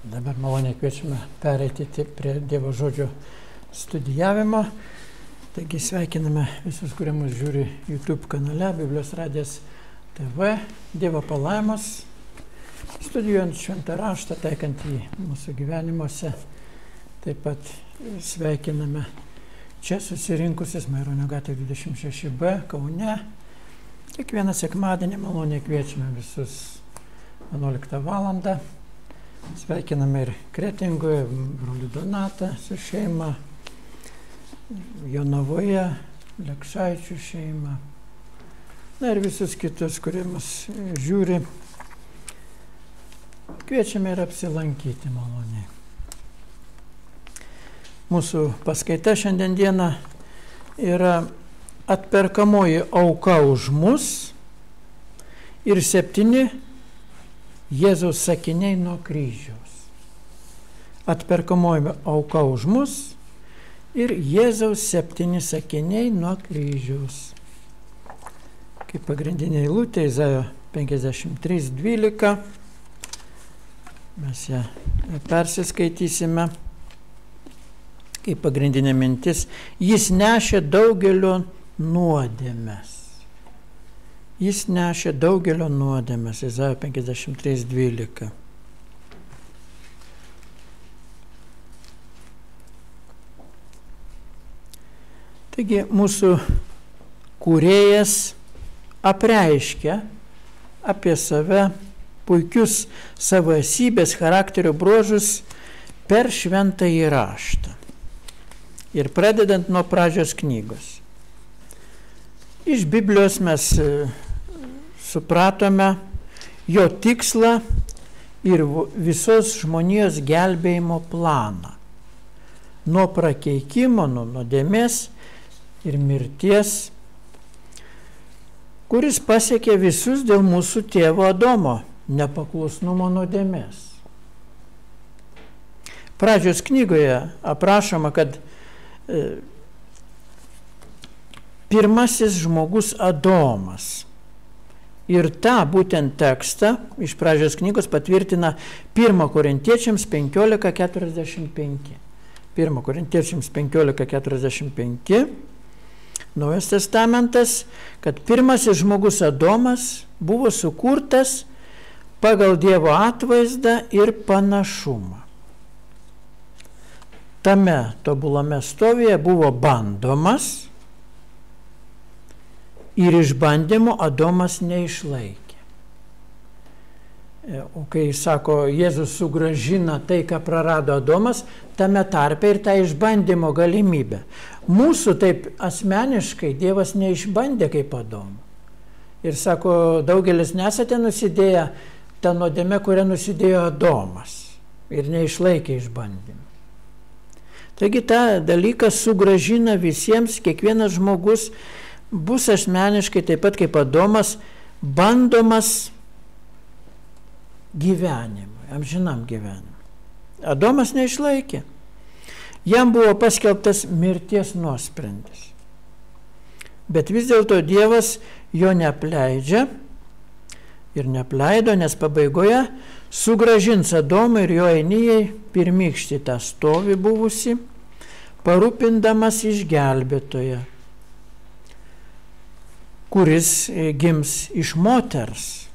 Dabar maloniai kviečiame pereiti prie Dievo žodžio studijavimo. Taigi sveikiname visus, kurie mus žiūri YouTube kanale, Biblijos radijas TV, Dievo palaimas, studijuojant šventą raštą, taikant jį mūsų gyvenimuose. Taip pat sveikiname čia susirinkusius Maironio gatvė 26B Kaune. Kiekvieną sekmadienį maloniai kviečiame visus 11 valandą. Sveikiname ir Kretingoje, brolių Donatą su šeima, Jonavoje, Lekšaičių šeima. Na ir visus kitus, kurie mus žiūri. Kviečiame ir apsilankyti maloniai. Mūsų paskaita šiandien dieną yra atperkamoji auka už mus ir 7 Jėzaus sakiniai nuo kryžiaus. Atperkamoji auka už mus ir Jėzaus 7 sakiniai nuo kryžiaus. Kaip pagrindinė eilutė Izaijo 53:12. Mes ją persiskaitysime. Kaip pagrindinė mintis, jis nešė daugelio nuodėmes. Jis nešė daugelio nuodėmes. Izaijo 53:12. Taigi mūsų kūrėjas apreiškia apie save puikius savo esybės, charakterio bruožus per šventąjį raštą. Ir pradedant nuo pradžios knygos. Iš Biblijos mes supratome jo tikslą ir visos žmonijos gelbėjimo planą. Nuo prakeikimo, nuo nuodėmės ir mirties, kuris pasiekė visus dėl mūsų tėvo Adomo nepaklusnumo nuodėmės. Pradžios knygoje aprašoma, kad pirmasis žmogus Adomas. Ir tą būtent tekstą iš pradžios knygos patvirtina 1 Korintiečiams 15:45. 1 Korintiečiams 15:45. Naujas testamentas, kad pirmasis žmogus Adomas buvo sukurtas pagal Dievo atvaizdą ir panašumą. Tame tobulame stovyje buvo bandomas ir išbandymo Adomas neišlaikė. O kai sako, Jėzus sugrąžina tai, ką prarado Adomas, tame tarpe ir tą išbandymo galimybę. Mūsų taip asmeniškai Dievas neišbandė kaip Adomą. Ir sako, daugelis nesate nusidėję tą nuodėmę, kurią nusidėjo Adomas. Ir neišlaikė išbandymą. Taigi tą dalyką sugrąžina visiems, kiekvienas žmogus bus asmeniškai, taip pat kaip Adomas, bandomas gyvenimui, amžinam gyvenimui. Adomas neišlaikė. Jam buvo paskelbtas mirties nuosprendis. Bet vis dėlto Dievas jo neapleidžia ir neapleido, nes pabaigoje sugrąžins Adomui ir jo einijai pirmykštį tą stovį buvusi, parūpindamas išgelbėtoją, kuris gims iš moters.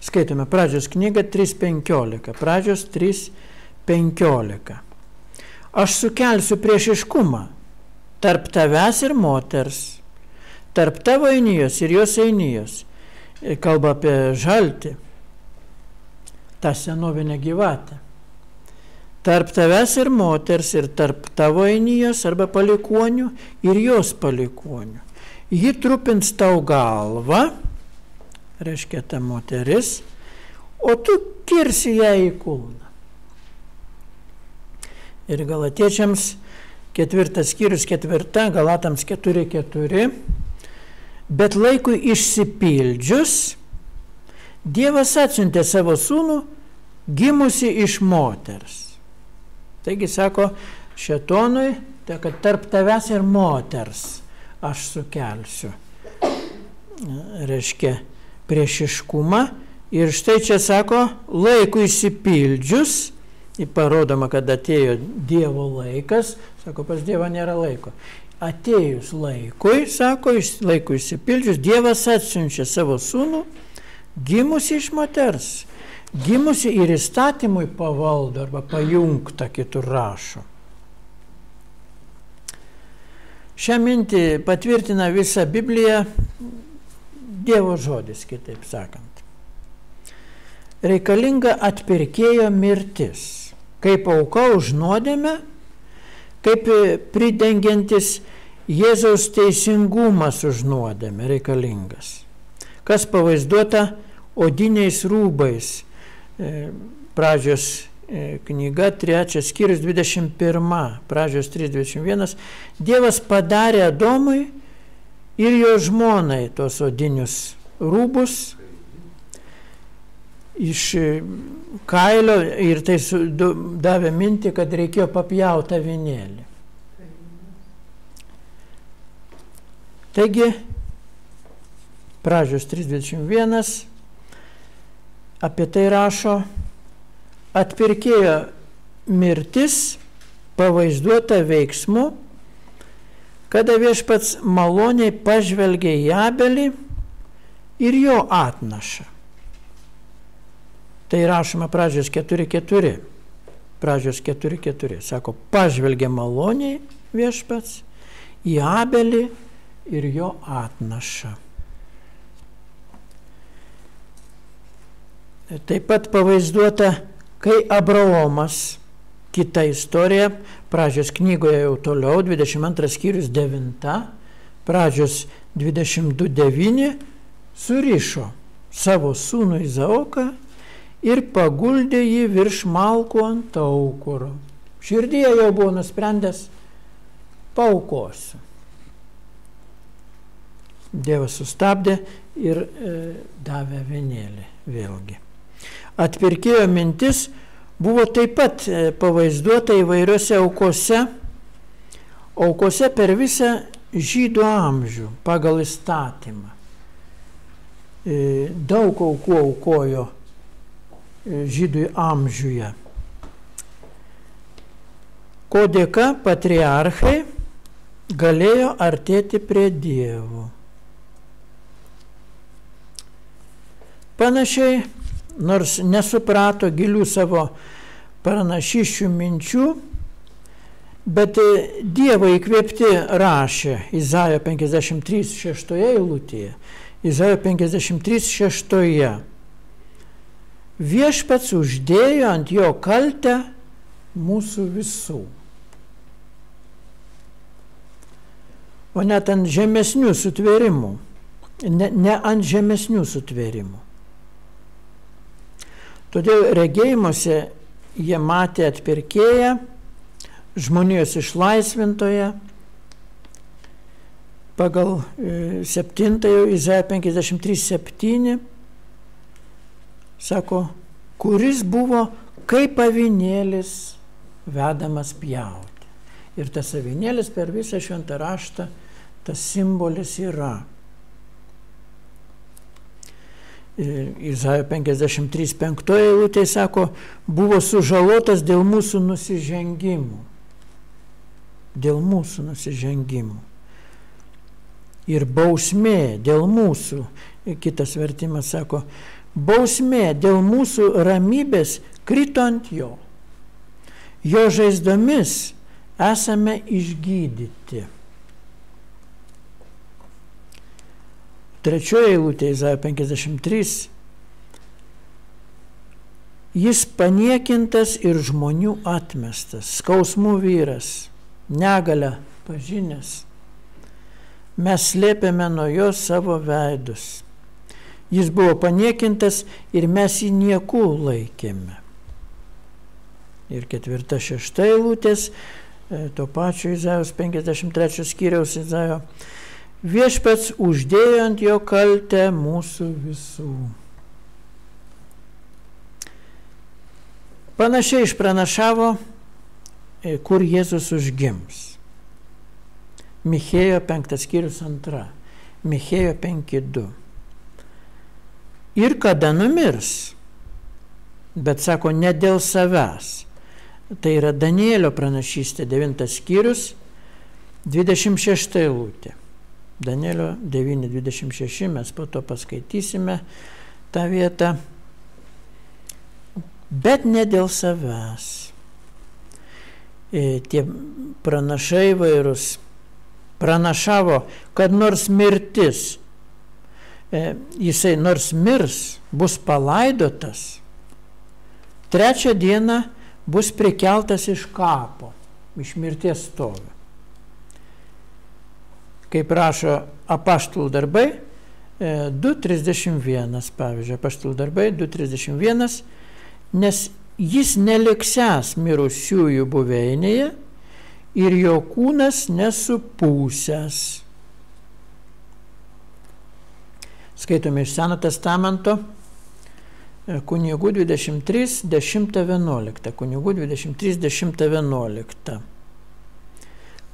Skaitome pradžios knygą 3:15. Pradžios 3:15. Aš sukelsiu priešiškumą tarp tavęs ir moters, tarp tavo einijos ir jos einijos. Kalba apie žaltį, tą senovinę gyvatę. Tarp tavęs ir moters ir tarp tavo einijos arba palikuonių ir jos palikuonių. Ji trupins tau galvą, reiškia ta moteris, o tu kirsi ją į kulną. Ir Galatiečiams 4 skyrius 4, Galatams 4:4. Bet laikui išsipildžius, Dievas atsiuntė savo sūnų, gimusi iš moters. Taigi sako šėtonui, tai kad tarp tavęs ir moters aš sukelsiu. Reiškia priešiškumą Ir štai čia sako, laikui išsipildžius, parodoma, kad atėjo Dievo laikas, sako, pas Dievą nėra laiko. Atėjus laikui, sako, laikui išsipildžius, Dievas atsiunčia savo sūnų, gimusi iš moters, gimusi ir įstatymui pavaldo arba pajungta, kitur rašo. Šią mintį patvirtina visa Biblija, Dievo žodis, kitaip sakant. Reikalinga atpirkėjo mirtis, kaip auka už nuodėmę, kaip pridengiantis Jėzaus teisingumas už nuodėmę reikalingas. Kas pavaizduota odiniais rūbais. Pradžios knyga, 3 skyrius 21, Pradžios 3:21. Dievas padarė Adomui ir jo žmonai tos odinius rūbus iš kailio ir tai davė mintį, kad reikėjo papjauti avinėlį. Taigi, Pradžios 3:21 apie tai rašo, atpirkėjo mirtis pavaizduota veiksmu, kada viešpats maloniai pažvelgė į Abelį ir jo atnašą. Tai rašoma Pradžios 4:4. Pradžios 4:4. Sako, pažvelgė maloniai viešpats į Abelį ir jo atnašą. Taip pat pavaizduota, kai Abraomas, kita istorija, Pradžios knygoje jau toliau, 22 skyrius 9, Pradžios 22:9, surišo savo sūnų Izaoką ir paguldė jį virš malkų ant aukuro. Širdyje jau buvo nusprendęs, paaukosiu. Dievas sustabdė ir davė avinėlį vėlgi. Atpirkėjo mintis buvo taip pat pavaizduota įvairiose aukose per visą žydų amžių pagal įstatymą. Daug aukų aukojo žydų amžiuje. Ko dėka patriarchai galėjo artėti prie Dievo. Panašiai, nors nesuprato gilių savo pranašysčių minčių, bet Dievo įkvėpti rašė Izaijo 53:6 eilutėje. Izaijo 53:6. Viešpats uždėjo ant jo kaltę mūsų visų. O net ant žemesnių sutvėrimų. Ne ant žemesnių sutvėrimų. Todėl regėjimuose jie matė atpirkėją, žmonijos išlaisvintoją, pagal 7 Izaijo 53:7, sako, kuris buvo kaip avinėlis vedamas pjauti. Ir tas avinėlis per visą šventą raštą, tas simbolis yra. Izaijo 53:5 eilutė sako, buvo sužalotas dėl mūsų nusižengimų. Dėl mūsų nusižengimų. Ir bausmė dėl mūsų, kitas vertimas sako, bausmė dėl mūsų ramybės krito ant jo. Jo žaizdomis esame išgydyti. Trečioje eilutėje Izaijo 53. Jis paniekintas ir žmonių atmestas, skausmų vyras, negalę pažinęs. Mes slėpėme nuo jo savo veidus. Jis buvo paniekintas ir mes jį niekų laikėme. Ir 4-6 eilutės, to pačio Izajos 53 skyriaus Izajo. Viešpats uždėjo ant jo kaltę mūsų visų. Panašiai išpranašavo, kur Jėzus užgims. Michėjo 5 skyrius 2. Michėjo 5:2. ir kada numirs. Bet sako, ne dėl savęs. Tai yra Danielio pranašystė, 9 skyrius, 26 eilutė. Danielio 9:26, mes po to paskaitysime tą vietą. Bet ne dėl savęs. Tie pranašai vairūs pranašavo, kad nors mirtis, jisai nors mirs, bus palaidotas, trečią dieną bus prikeltas iš kapo, iš mirties stovio. Kaip rašo Apaštalų darbai 2:31, pavyzdžiui, Apaštalų darbai 2:31, nes jis neliksęs mirusiųjų buveinėje ir jo kūnas nesupūsęs. Skaitome iš Seno testamento, Kunigų 23, 10-11. Kunigų 23, 10-11.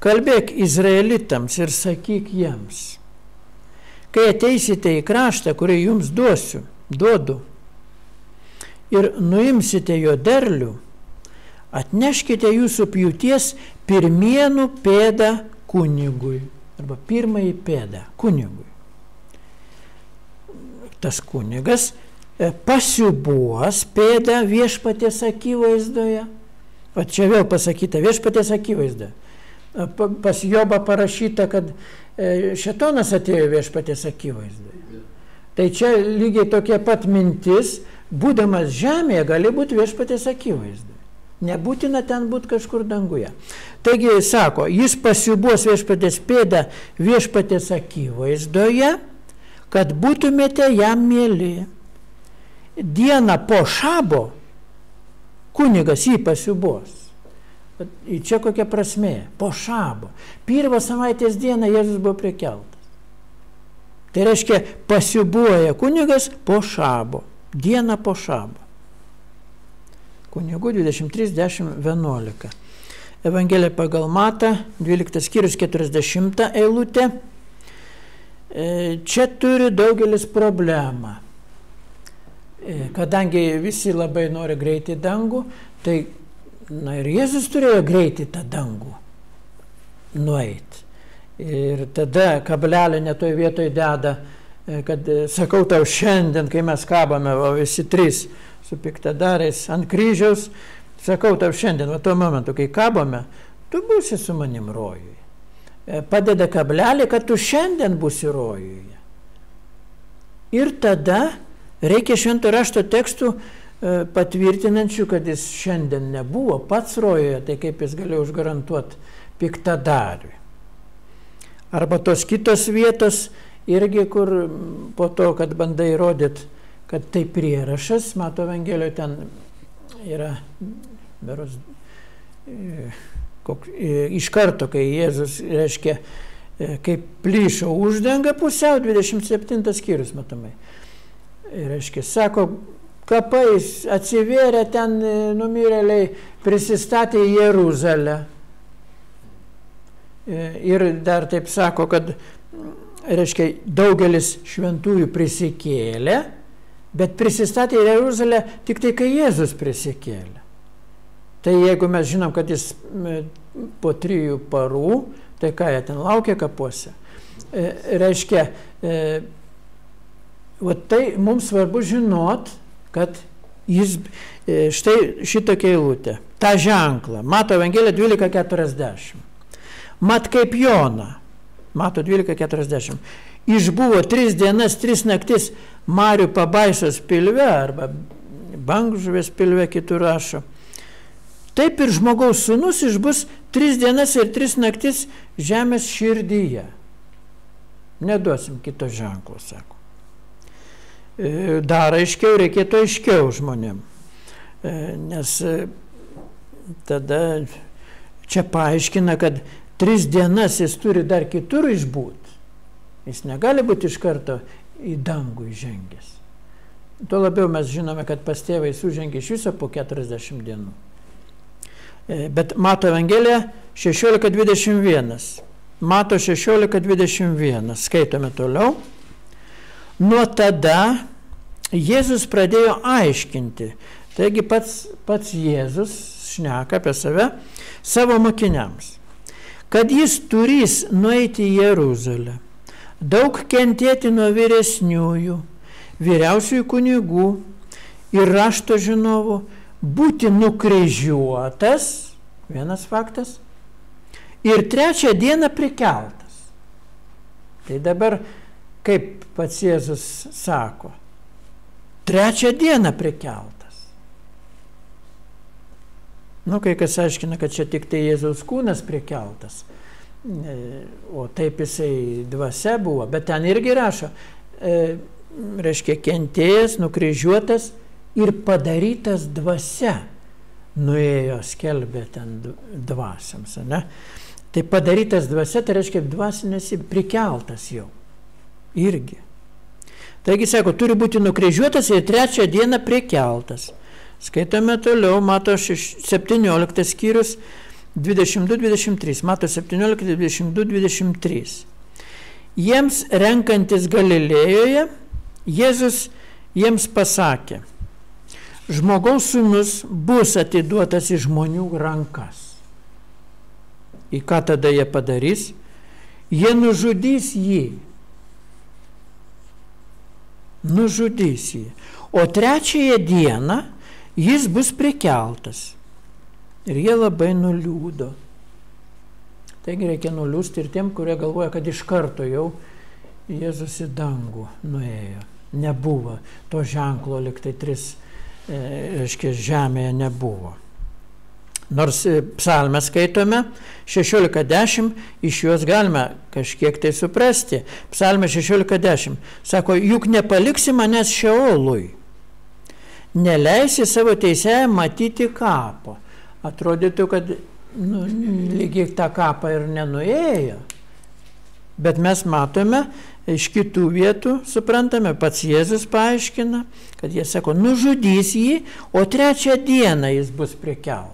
Kalbėk izraelitams ir sakyk jiems, kai ateisite į kraštą, kurį jums duodu, ir nuimsite jo derlių, atneškite jūsų pjūties pirmienų pėdą kunigui, arba pirmąjį pėdą kunigui. Tas kunigas pasiubuos pėdą viešpaties akivaizdoje. O čia vėl pasakyta viešpaties akivaizdoje. Pas Jobą parašyta, kad šėtonas atėjo viešpaties akivaizdoje. Tai čia lygiai tokia pat mintis, būdamas žemėje, gali būti viešpaties akivaizdoje. Nebūtina ten būti kažkur danguje. Taigi, sako, jis pasiubuos viešpaties pėdą viešpaties akivaizdoje, kad būtumėte jam mieli. Dieną po šabo kunigas jį pasiubuos. Čia kokia prasmė? Po šabo. Pirmą savaitės dieną Jėzus buvo prikeltas. Tai reiškia, pasiubuoja kunigas po šabo. Dieną po šabo. Kunigų 23, 10, 11. Evangelija pagal Matą, 12 skyrius, 40 eilutė. Čia turi daugelis problemą. Kadangi visi labai nori greitai dangų, tai ir Jėzus turėjo greitai tą dangų nueiti. Ir tada kablelį netoj vietoj deda, kad sakau tau šiandien, kai mes kabame, o visi trys su piktadarais ant kryžiaus, sakau tau šiandien, o tuo momentu, kai kabame, tu būsi su manim rojuje. Padeda kablelį, kad tu šiandien būsi rojuje. Ir tada reikia švento rašto tekstų patvirtinančių, kad jis šiandien nebuvo pats rojuje, tai kaip jis galėjo užgarantuoti piktadariui. Arba tos kitos vietos irgi, kur po to, kad bandai įrodyti, kad tai prierašas, Mato Evangelijoje ten yra beros, iš karto, kai Jėzus, reiškia, kaip plyšo uždanga pusiau, 27 skyrius, matomai. Reiškia, sako, kapais atsivėrė ten numirėliai, prisistatė į Jeruzalę. Ir dar taip sako, kad, reiškia, daugelis šventųjų prisikėlė, bet prisistatė į Jeruzalę tik tai, kai Jėzus prisikėlė. Tai jeigu mes žinom, kad jis po 3 parų, tai ką jie ten laukia kapuose. Reiškia, tai mums svarbu žinot, kad jis, štai šitokia eilutė, tą ženklą, Mato Evangelija 12:40. Mat kaip Jona, Mato 12:40, išbuvo 3 dienas, 3 naktis Marių pabaisos pilve, arba bangžuvės pilve, kitur rašo. Taip ir žmogaus sūnus išbus 3 dienas ir 3 naktis žemės širdyje. Neduosim kito ženklo, sako. Dar aiškiau, reikėtų aiškiau žmonėm. Nes tada čia paaiškina, kad 3 dienas jis turi dar kitur išbūti. Jis negali būti iš karto į dangų įžengęs. Tuo labiau mes žinome, kad pas tėvai sužengė iš viso po 40 dienų. Bet Mato Evangelija 16:21. Mato 16:21. Skaitome toliau. Nuo tada Jėzus pradėjo aiškinti. Taigi pats Jėzus šneka apie save savo mokiniams, kad jis turės nueiti į Jeruzalę, daug kentėti nuo vyresniųjų, vyriausiųjų kunigų ir rašto žinovų, būti nukryžiuotas, vienas faktas, ir 3 dieną prikeltas. Tai dabar, kaip pats Jėzus sako, 3 dieną prikeltas. Kai kas aiškina, kad čia tik tai Jėzaus kūnas prikeltas, o taip jisai dvasia buvo, bet ten irgi rašo, reiškia kentėjęs, nukryžiuotas ir padarytas dvasia, nuėjo skelbė ten dvasiams, ne? Tai padarytas dvasia, tai reiškia dvasinės prikeltas jau, irgi. Taigi, sako, turi būti nukryžiuotas ir 3 dieną prikeltas. Skaitome toliau, Mato 17 skyrius 22-23. Mato 17, 22-23. Jiems renkantis Galilėjoje, Jėzus jiems pasakė, žmogaus sūnus bus atiduotas į žmonių rankas. Į ką tada jie padarys? Jie nužudys jį. Nužudys jį. O 3 dieną jis bus prikeltas. Ir jie labai nuliūdo. Taigi reikia nuliūsti ir tiem, kurie galvoja, kad iš karto jau Jėzus į dangų nuėjo. Nebuvo to ženklo, lyg tai 3, reiškia, žemėje nebuvo. Nors psalmę skaitome 16:10, iš jos galime kažkiek tai suprasti. Psalmė 16:10 sako, juk nepaliksi manęs Šeolui, neleisi savo teisėje matyti kapo. Atrodytų, kad lygiai tą kapą ir nenuėjo. Bet mes matome iš kitų vietų, suprantame, pats Jėzus paaiškina, kad jie sako, nužudys jį, o 3 dieną jis bus prikeltas.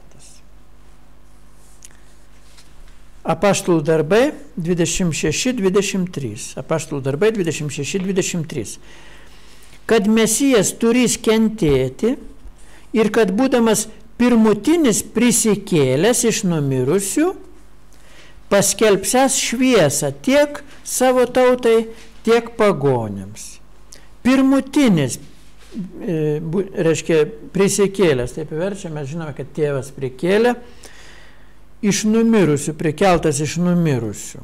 Apaštalų darbai 26-23. Apaštalų darbai 26-23. Kad Mesijas turės kentėti ir kad būdamas pirmutinis prisikėlęs iš numirusių, paskelbsiąs šviesą tiek savo tautai, tiek pagonims. Pirmutinis, reiškia, prisikėlęs, taip verčiame, žinome, kad tėvas prikėlė, iš numirusių, prikeltas iš numirusių.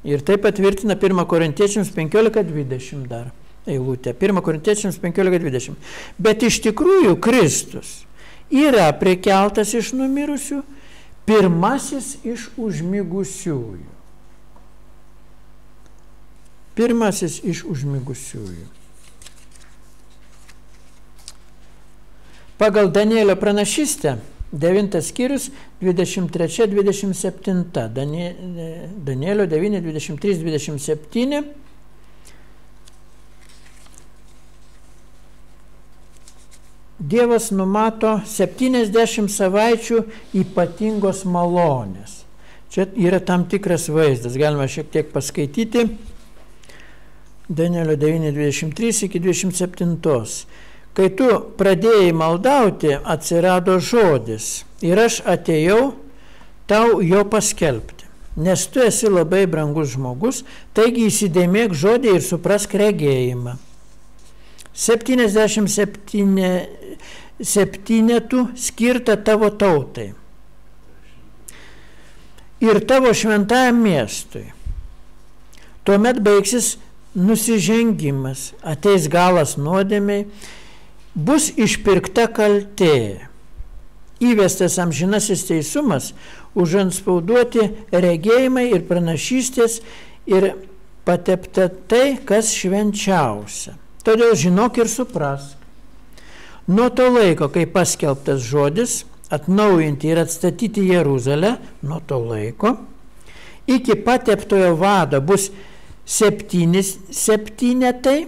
Ir tai patvirtina 1 Korintiečiams 15:20 dar eilutė. 1 Korintiečiams 15:20. Bet iš tikrųjų Kristus yra prikeltas iš numirusių, pirmasis iš užmigusiųjų. Pirmasis iš užmigusiųjų. Pagal Danielio pranašystę 9 skyrius 23-27. Danielio 9, 23-27. Dievas numato 70 savaičių ypatingos malonės. Čia yra tam tikras vaizdas, galima šiek tiek paskaityti. Danielio 9, 23 iki 27. Kai tu pradėjai maldauti, atsirado žodis ir aš atėjau tau jo paskelbti. Nes tu esi labai brangus žmogus, taigi įsidėmėk žodį ir suprask regėjimą. 77 skirta tavo tautai ir tavo šventajam miestui. Tuomet baigsis nusižengimas, ateis galas nuodėmiai, bus išpirkta kaltė, įvestas amžinasis teisumas, užantspauduoti regėjimai ir pranašystės ir patepta tai, kas švenčiausia. Todėl žinok ir suprask. Nuo to laiko, kai paskelbtas žodis, atnaujinti ir atstatyti Jeruzalę, nuo to laiko, iki pateptojo vado bus 7 septynetai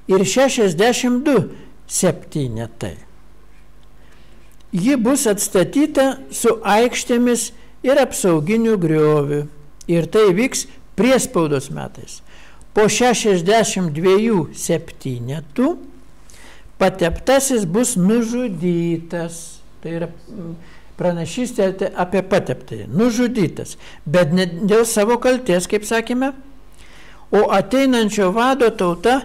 ir 62 septynetai. Ji bus atstatyta su aikštėmis ir apsauginiu grioviu. Ir tai vyks priespaudos metais. Po 62 septynetų pateptasis bus nužudytas. Tai yra pranašystė apie pateptąjį. Nužudytas. Bet ne dėl savo kalties, kaip sakėme, o ateinančio vado tauta,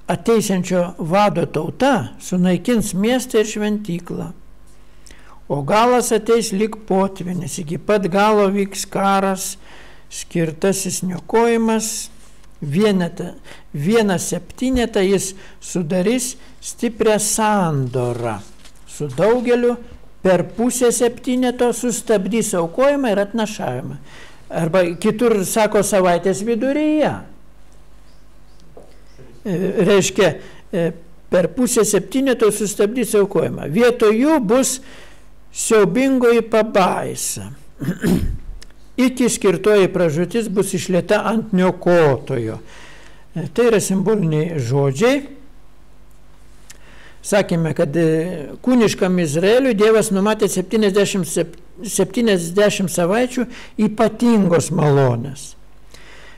ateisiančio vado tauta sunaikins miestą ir šventyklą. O galas ateis lyg potvynis, iki pat galo vyks karas, skirtasis niokojimas, vieną septynetą jis sudarys stiprią sandorą. Su daugeliu per pusę septyneto sustabdys aukojimą ir atnašavimą. Arba kitur sako savaitės viduryje. Reiškia, per pusę septyneto sustabdys aukojimą. Vietoj jų bus siaubingoji pabaisa. Iki skirtoji pražūtis bus išlieta ant niokotojo. Tai yra simboliniai žodžiai. Sakėme, kad kūniškam Izraeliui Dievas numatė 70 savaičių ypatingos malonės.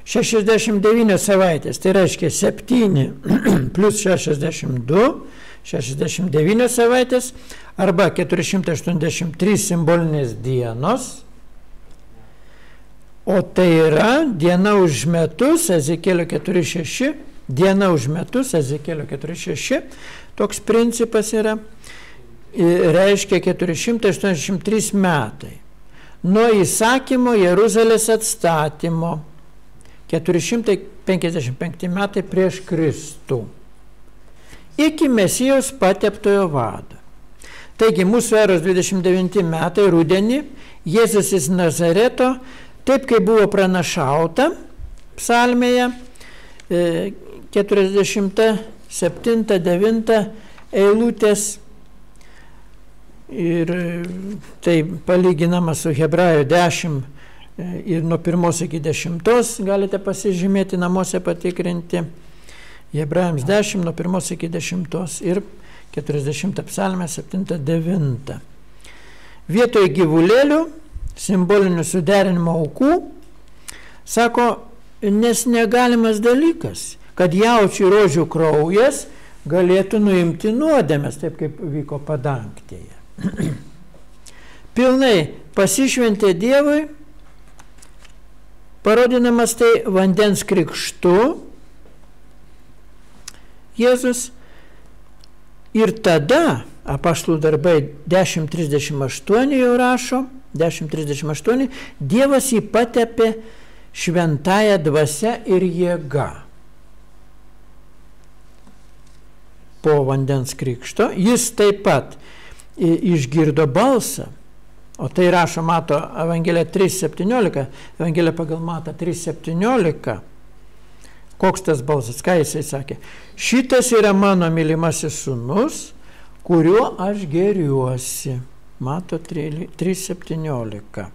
69 savaitės, tai reiškia 7 plus 62, 69 savaitės, arba 483 simbolinės dienos. O tai yra diena už metus, Ezekėlio 4.6, diena už metus, Ezekėlio 4.6, toks principas yra, reiškia 483 metai. Nuo įsakymo Jeruzalės atstatymo, 455 metai prieš Kristų, iki Mesijos pateptojo vado. Taigi mūsų eros 29 metai rudenį, Jėzus iš Nazareto, taip kaip buvo pranašauta psalmėje, 47-9 eilutės, ir tai palyginama su Hebrajų 10 ir nuo 1 iki 10, galite pasižymėti namuose patikrinti, Hebrajams 10 nuo 1 iki 10 ir 40 psalmė 7-9. Vietoj gyvulėlių, simbolinių suderinimo aukų, sako, nes negalimas dalykas, kad jaučių rožių kraujas galėtų nuimti nuodėmes, taip kaip vyko padangtėje. Pilnai pasišventė Dievui, parodinamas tai vandens krikštu, Jėzus, ir tada, apaštalų darbai 10.38 jau rašo, 10.38, Dievas jį patepė šventąja dvasia ir jėga. Po vandens krikšto jis taip pat išgirdo balsą, o tai rašo Mato Evangelija 3.17, Evangelija pagal Matą 3.17. Koks tas balsas, ką jisai sakė? Šitas yra mano mylimasis sūnus, kuriuo aš gėriuosi. Mato 3.17.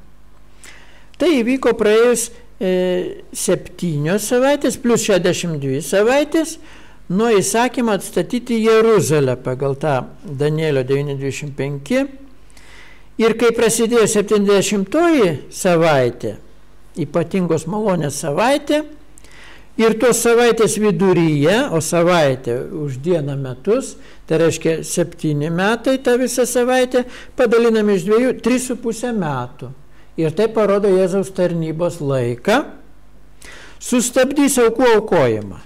Tai įvyko praėjus 7 savaitės plus 62 savaitės nuo įsakymo atstatyti Jeruzalę pagal tą Danielio 9.25. Ir kai prasidėjo 70-oji savaitė, ypatingos malonės savaitė, ir tos savaitės viduryje, o savaitė už dieną metus, tai reiškia 7 metai tą visą savaitę, padalinami iš 2, 3,5 metų. Ir tai parodo Jėzaus tarnybos laiką, sustabdys aukų aukojimą.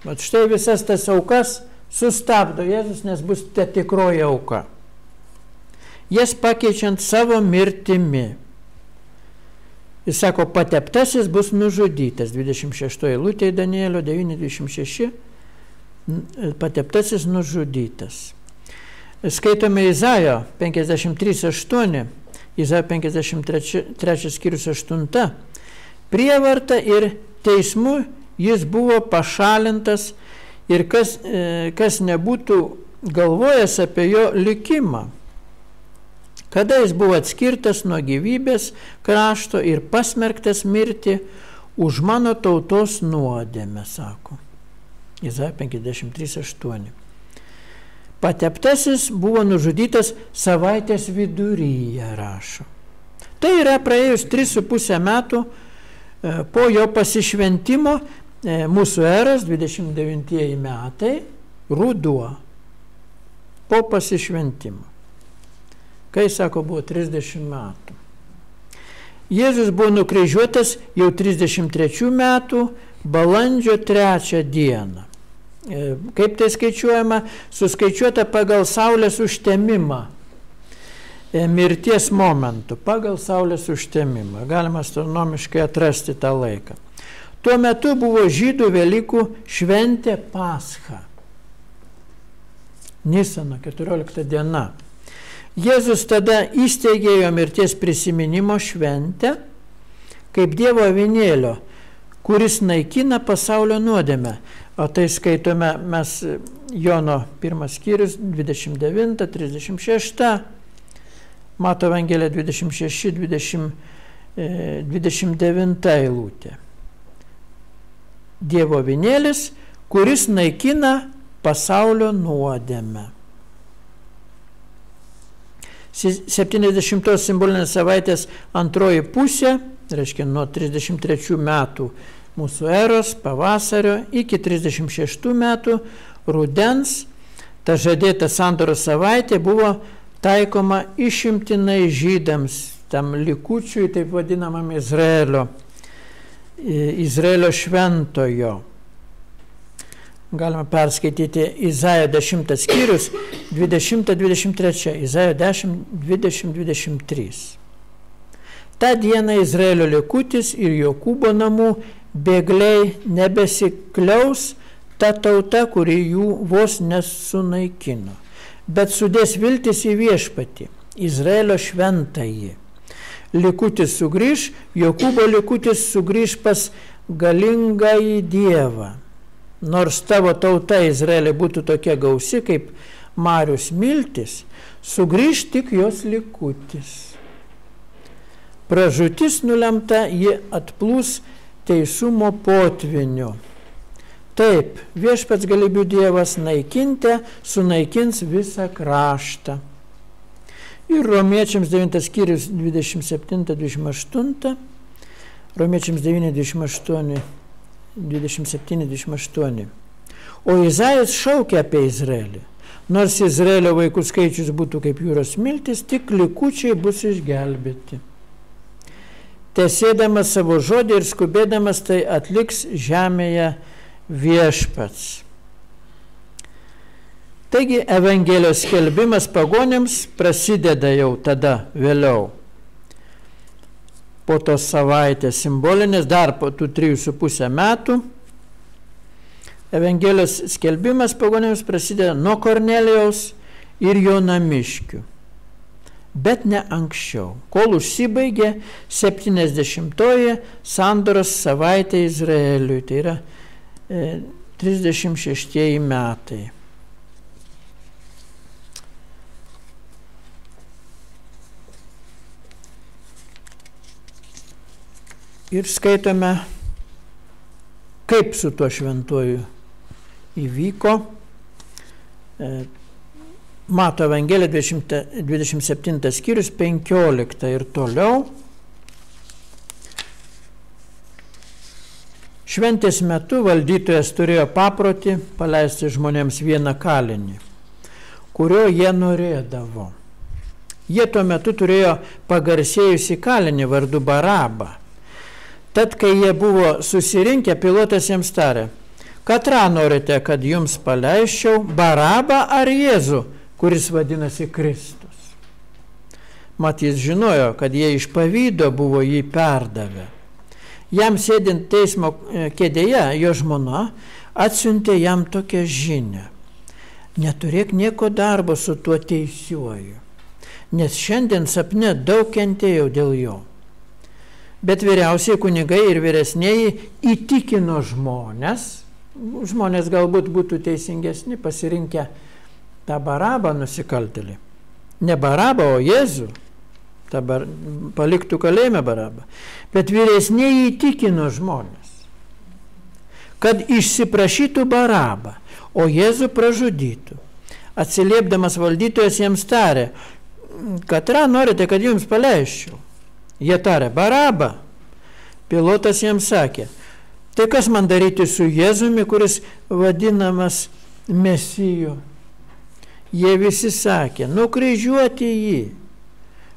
Vat štai visas tas aukas sustabdo Jėzus, nes bus ta tikroji auka. Jas pakeičiant savo mirtimi. Jis sako, pateptasis bus nužudytas, 26 eilutė Danielio 9.26, pateptasis nužudytas. Skaitome Izaijo 53.8, Izaijo 53 skyrius 8, prievarta ir teismu jis buvo pašalintas ir kas nebūtų galvojęs apie jo likimą. Kada jis buvo atskirtas nuo gyvybės krašto ir pasmerktas mirti už mano tautos nuodėmę, sako. Izaijo 53.8. Pateptasis buvo nužudytas savaitės viduryje, rašo. Tai yra praėjus 3,5 metų po jo pasišventimo, mūsų eros 29 metai, ruduo, po pasišventimo. Kai, sako, buvo 30 metų. Jėzus buvo nukryžiuotas jau 33 metų balandžio 3 dieną. Kaip tai skaičiuojama? Suskaičiuota pagal saulės užtemimą. Mirties momentų, pagal saulės užtemimą. Galima astronomiškai atrasti tą laiką. Tuo metu buvo žydų Velykų šventė Pascha. Nisano 14 diena. Jėzus tada įsteigė jo mirties prisiminimo šventę kaip Dievo avinėlio, kuris naikina pasaulio nuodėmę. O tai skaitome mes Jono 1 skyrius 29, 36, Mato Evangelija 26, 29 eilutė. Dievo avinėlis, kuris naikina pasaulio nuodėmę. 70 simbolinės savaitės antroji pusė, reiškia nuo 33 metų mūsų eros, pavasario, iki 36 metų rudens, ta žadėta sandoros savaitė buvo taikoma išimtinai žydams, tam likučiui, taip vadinamam Izraelio šventojo. Galima perskaityti Izaijo 10 skyrius 20-23, Izaijo 10, 20-23. Ta diena Izraelio likutis ir Jokūbo namų bėgliai nebesikliaus ta tauta, kuri jų vos nesunaikino, bet sudės viltis į viešpatį, Izraelio šventąjį. Likutis sugrįž, Jokūbo likutis sugrįž pas galingąjį Dievą. Nors tavo tauta Izraelė būtų tokia gausi kaip Marius miltis, sugrįž tik jos likutis. Pražūtis nulemta, ji atplūs teisumo potviniu. Taip, viešpats galybių Dievas naikinte sunaikins visą kraštą. Ir Romiečiams 9 skyrius 27-28, Romiečiams 9-28, 27-28. O Izaijas šaukia apie Izraelį. Nors Izraelio vaikų skaičius būtų kaip jūros miltis, tik likučiai bus išgelbėti. Tesėdamas savo žodį ir skubėdamas tai atliks žemėje viešpats. Taigi Evangelijos skelbimas pagonims prasideda jau tada vėliau. Po tos savaitės simbolinės, dar po tų 3,5 metų, Evangelijos skelbimas pagonims prasideda nuo Kornelijaus ir jo namiškių. Bet ne anksčiau, kol užsibaigė 70-oji sandoros savaitė Izraeliui, tai yra 36 metai. Ir skaitome, kaip su tuo šventuoju įvyko. Mato Evangelija 27 skyrius 15 ir toliau. Šventės metu valdytojas turėjo paprotį paleisti žmonėms vieną kalinį, kurio jie norėdavo. Jie tuo metu turėjo pagarsėjusį kalinį vardu Barabą. Tad, kai jie buvo susirinkę, pilotas jiems tarė, katrą norite, kad jums paleisčiau, Barabą ar Jėzų, kuris vadinasi Kristus. Mat jis žinojo, kad jie iš pavydo buvo jį perdavę. Jam sėdint teismo kėdėje, jo žmona atsiuntė jam tokią žinią. Neturėk nieko darbo su tuo teisiuoju, nes šiandien sapne daug kentėjau dėl jo. Bet vyriausiai kunigai ir vyresnieji įtikino žmonės galbūt būtų teisingesni, pasirinkę tą Barabą nusikaltėlį. Ne Barabą, o Jėzų. Paliktų kalėjime Barabą. Bet vyresnieji įtikino žmonės, kad išsiprašytų Barabą, o Jėzų pražudytų. Atsiliepdamas valdytojas jiems tarė, katrą norite, kad jums paleisčiau. Jie tarė, Barabą. Pilotas jiems sakė, tai kas man daryti su Jėzumi, kuris vadinamas Mesiju. Jie visi sakė, nukryžiuoti jį.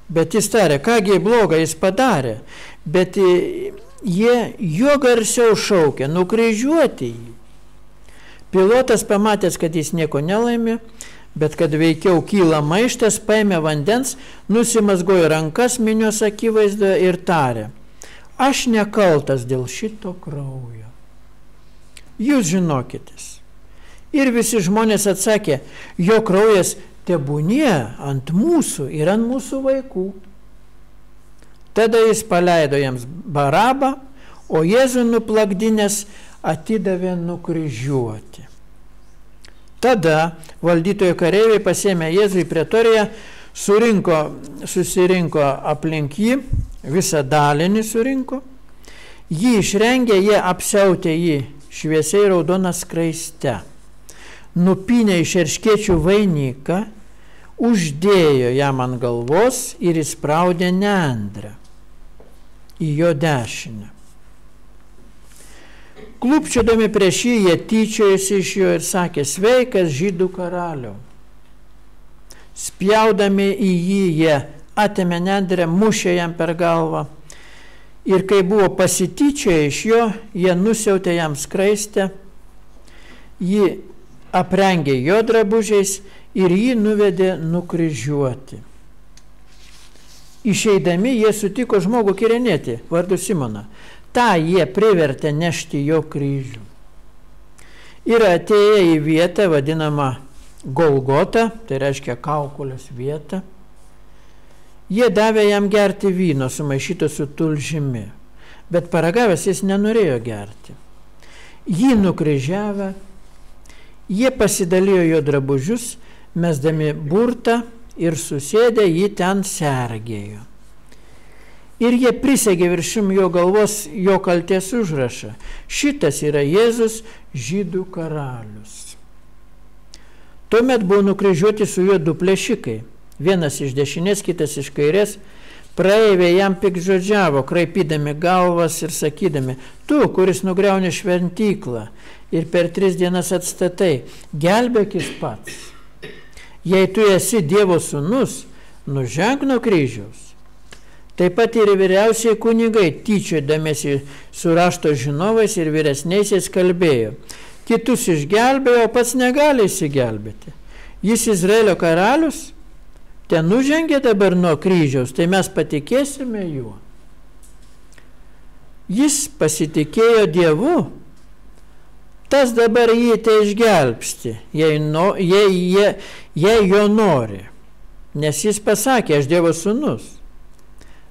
Bet jis tarė, kągi blogą jis padarė. Bet jie jo garsiau šaukė, nukryžiuoti jį. Pilotas pamatęs, kad jis nieko nelaimė, bet kad veikiau kyla maištas, paėmė vandens, nusimazgojo rankas minios akivaizdoje ir tarė, aš nekaltas dėl šito kraujo. Jūs žinokitės. Ir visi žmonės atsakė, jo kraujas tebūnie ant mūsų ir ant mūsų vaikų. Tada jis paleido jiems Barabą, o Jėzų nuplakdinės atidavė nukryžiuoti. Tada valdytojo kareiviai pasėmė Jėzų į pretoriją, susirinko aplink jį, visą dalinį surinko, jį išrengė, jie apsiautė jį šviesiai raudoną skraiste, nupynė iš erškėčių vainiką, uždėjo jam ant galvos ir įspraudė nendrę į jo dešinę. Klūpčiodami prieš jį, jie tyčiojosi iš jo ir sakė, sveikas žydų karaliau. Spjaudami į jį, jie atėmė nendrę, mušė jam per galvą. Ir kai buvo pasityčioję iš jo, jie nusiautė jam skraistę, jį aprengė jo drabužiais ir jį nuvedė nukryžiuoti. Išeidami, jie sutiko žmogų kirenėti, vardu Simoną. Ta jie privertė nešti jo kryžių. Ir atėję į vietą, vadinamą Golgotą, tai reiškia kaukolės vietą, jie davė jam gerti vyno sumaišyto su tulžimi, bet paragavęs jis nenorėjo gerti. Jį nukryžiavę, jie pasidalijo jo drabužius, mesdami burtą ir susėdę jį ten sergėjo. Ir jie prisegė viršum jo galvos jo kaltės užrašą. Šitas yra Jėzus, žydų karalius. Tuomet buvo nukryžiuoti su juo du plėšikai. Vienas iš dešinės, kitas iš kairės. Praeiviai jam piktžodžiavo, kraipydami galvas ir sakydami, tu, kuris nugriauni šventyklą ir per 3 dienas atstatai, gelbėkis pats. Jei tu esi Dievo sūnus, nuženk nuo kryžiaus. Taip pat ir vyriausiai kunigai, tyčiodamiesi su rašto žinovais ir vyresniaisiais kalbėjo. Kitus išgelbėjo, o pats negali išsigelbėti. Jis Izraelio karalius, ten nužengė dabar nuo kryžiaus, tai mes patikėsime juo. Jis pasitikėjo Dievu, tas dabar jį tai išgelbsti, jei jo nori. Nes jis pasakė, aš Dievo sūnus.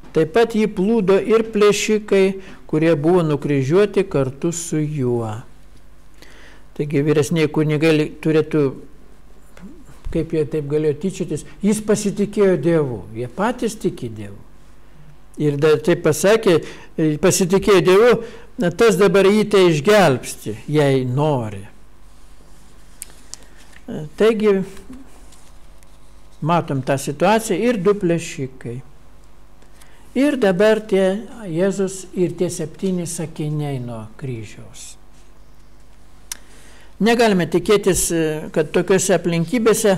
Taip pat jį plūdo ir plėšikai, kurie buvo nukryžiuoti kartu su juo. Taigi vyresniai kunigai turėtų, kaip jie taip galėjo tyčiotis, jis pasitikėjo Dievu, jie patys tiki Dievu. Ir taip pasakė, pasitikėjo Dievu, tas dabar jį tai išgelbsti, jei nori. Taigi, matom tą situaciją ir du plėšikai. Ir dabar tie Jėzus ir tie 7 sakiniai nuo kryžiaus. Negalime tikėtis, kad tokiuose aplinkybėse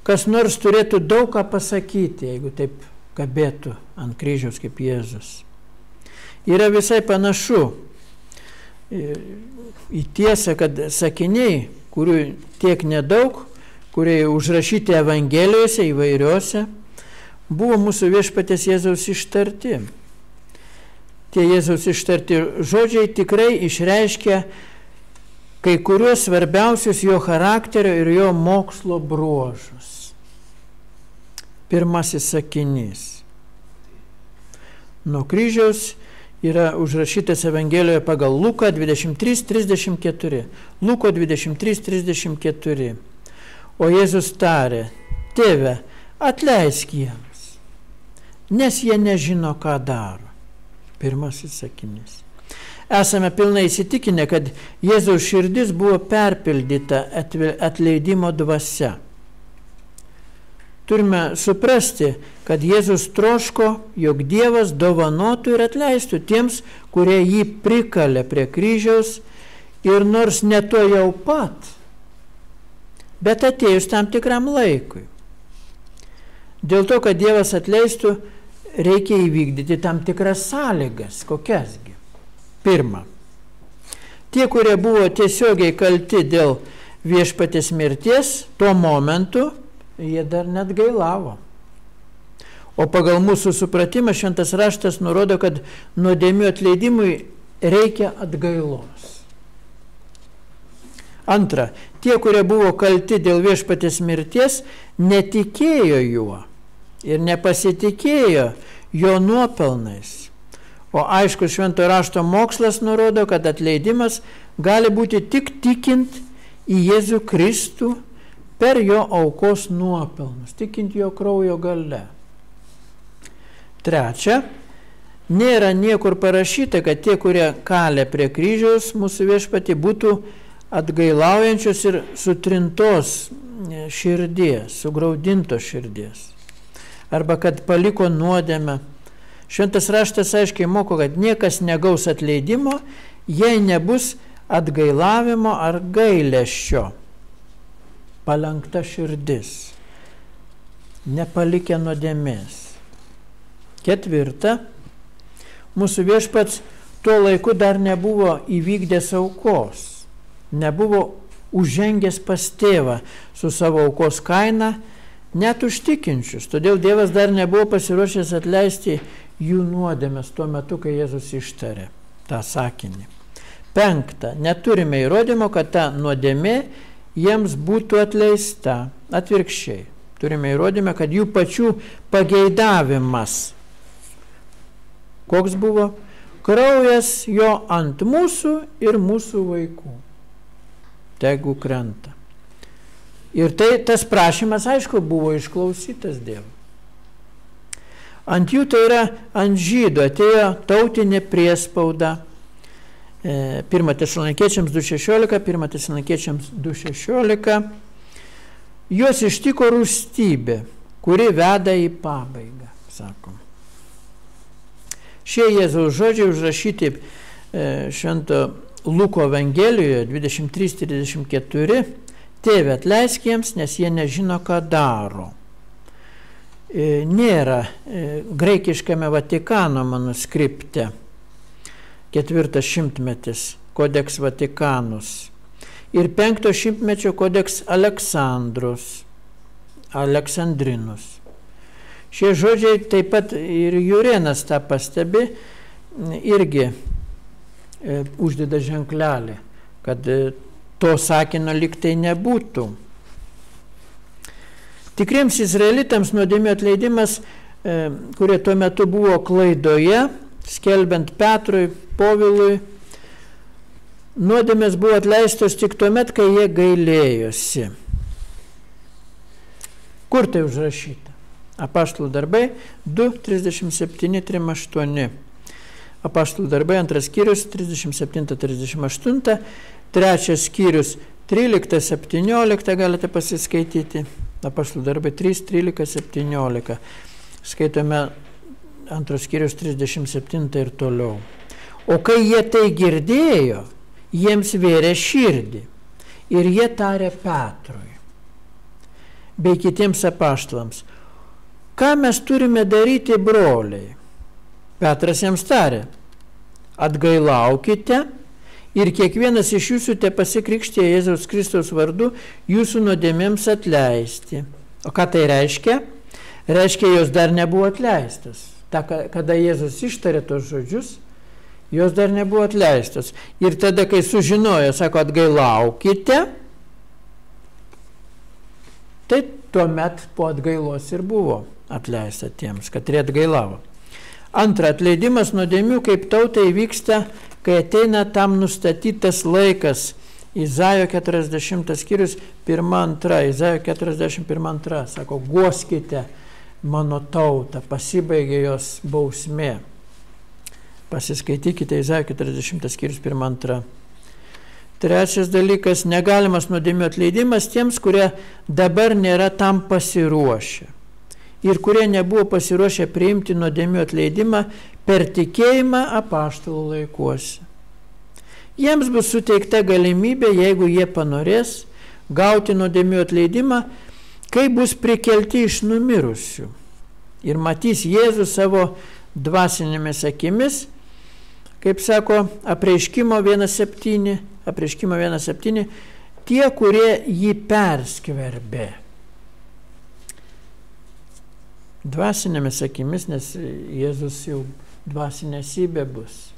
kas nors turėtų daug ką pasakyti, jeigu taip kabėtų ant kryžiaus kaip Jėzus. Yra visai panašu į tiesą, kad sakiniai, kurių tiek nedaug, kurie užrašyti Evangelijose įvairiose, buvo mūsų viešpaties Jėzaus ištarti. Tie Jėzaus ištarti žodžiai tikrai išreiškia kai kuriuos svarbiausius jo charakterio ir jo mokslo bruožus. Pirmasis sakinys. Nuo kryžiaus yra užrašytas Evangelijoje pagal Luką 23:34. Luko 23:34. O Jėzus tarė, Tėve, atleisk jiems, nes jie nežino, ką daro. Pirmasis sakinys. Esame pilnai įsitikinę, kad Jėzaus širdis buvo perpildyta atleidimo dvasia. Turime suprasti, kad Jėzus troško, jog Dievas dovanotų ir atleistų tiems, kurie jį prikalė prie kryžiaus ir nors ne to jau pat, bet atėjus tam tikram laikui. Dėl to, kad Dievas atleistų, reikia įvykdyti tam tikras sąlygas. Kokiasgi? Pirma, tie, kurie buvo tiesiogiai kalti dėl viešpaties mirties, tuo momentu jie dar net gailavo. O pagal mūsų supratimą šventas raštas nurodo, kad nuodėmių atleidimui reikia atgailos. Antra, tie, kurie buvo kalti dėl viešpaties mirties, netikėjo juo ir nepasitikėjo jo nuopelnais. O aišku, švento rašto mokslas nurodo, kad atleidimas gali būti tik tikint į Jėzų Kristų per jo aukos nuopelnus, tikint jo kraujo galia. Trečia, nėra niekur parašyta, kad tie, kurie kalė prie kryžiaus mūsų viešpatį, būtų atgailaujančios ir sutrintos širdies, sugraudintos širdies. Arba kad paliko nuodėmę. Šventas raštas aiškiai moko, kad niekas negaus atleidimo, jei nebus atgailavimo ar gailesčio. Palenkta širdis, nepalikę nuodėmės. Ketvirta, mūsų viešpats tuo laiku dar nebuvo įvykdęs aukos, nebuvo užžengęs pas tėvą su savo aukos kaina, net užtikinčius. Todėl Dievas dar nebuvo pasiruošęs atleisti jų nuodėmes tuo metu, kai Jėzus ištarė tą sakinį. Penkta, neturime įrodymo, kad ta nuodėmė jiems būtų atleista. Atvirkščiai, turime įrodymą, kad jų pačių pageidavimas. Koks buvo? Kraujas jo ant mūsų ir mūsų vaikų. Tegu krenta. Ir tas prašymas, aišku, buvo išklausytas Dievo. Ant jų, tai yra ant žydų, atėjo tautinė priespauda. 1 Tesalonikiečiams 2.16, 1 Tesalonikiečiams 2.16. Juos ištiko rūstybė, kuri veda į pabaigą, sakom. Šie Jėzaus žodžiai užrašyti švento Luko Evangelijoje 23:34. Tėve, atleisk jiems, nes jie nežino, ką daro. Nėra graikiškame Vatikano manuskripte 4 šimtmetis Kodeks Vatikanus ir 5 šimtmečio Kodeks Aleksandrinus. Šie žodžiai taip pat ir Jurėnas tą pastebi, irgi uždeda ženklelį, kad to sakinio liktai nebūtų. Tikriems izraelitams nuodėmių atleidimas, kurie tuo metu buvo klaidoje, skelbiant Petrui, Povilui, nuodėmės buvo atleistos tik tuomet, kai jie gailėjosi. Kur tai užrašyta? Apaštalų darbai 2:37-38. Apaštalų darbai 2 skyrius 37-38, 3 skyrius 13-17 galite pasiskaityti. Apaštalų darbai 3:13-17. Skaitome 2 skyrius 37 ir toliau. O kai jie tai girdėjo, jiems vėrė širdį ir jie tarė Petrui bei kitiems apaštalams: ką mes turime daryti, broliai? Petras jiems tarė: atgailaukite ir kiekvienas iš jūsų te pasikrikštė Jėzaus Kristaus vardu jūsų nuodėmėms atleisti. O ką tai reiškia? Reiškia, jos dar nebuvo atleistas. Kada Jėzus ištarė tos žodžius, jos dar nebuvo atleistas. Ir tada, kai sužinojo, sako, atgailaukite, tai tuomet po atgailos ir buvo atleista tiems, kad jie atgailavo. Antra, atleidimas nuodėmių kaip tautai vyksta, kai ateina tam nustatytas laikas. Izaijo 40 skyrius 1-2, Izaijo 41-2, sako, guoskite mano tautą, pasibaigė jos bausmė. Pasiskaitykite Izaijo 40 skyrius 1-2. Trečias dalykas, negalimas nuodėmių atleidimas tiems, kurie dabar nėra tam pasiruošę ir kurie nebuvo pasiruošę priimti nuodėmių atleidimą per tikėjimą apaštalų laikuose. Jiems bus suteikta galimybė, jeigu jie panorės, gauti nuodėmių atleidimą, kai bus prikelti iš numirusių. Ir matys Jėzus savo dvasinėmis akimis, kaip sako Apreiškimo 1.7, tie, kurie jį perskverbė. Dvasinėmis akimis, nes Jėzus jau dvasinė esybė bus.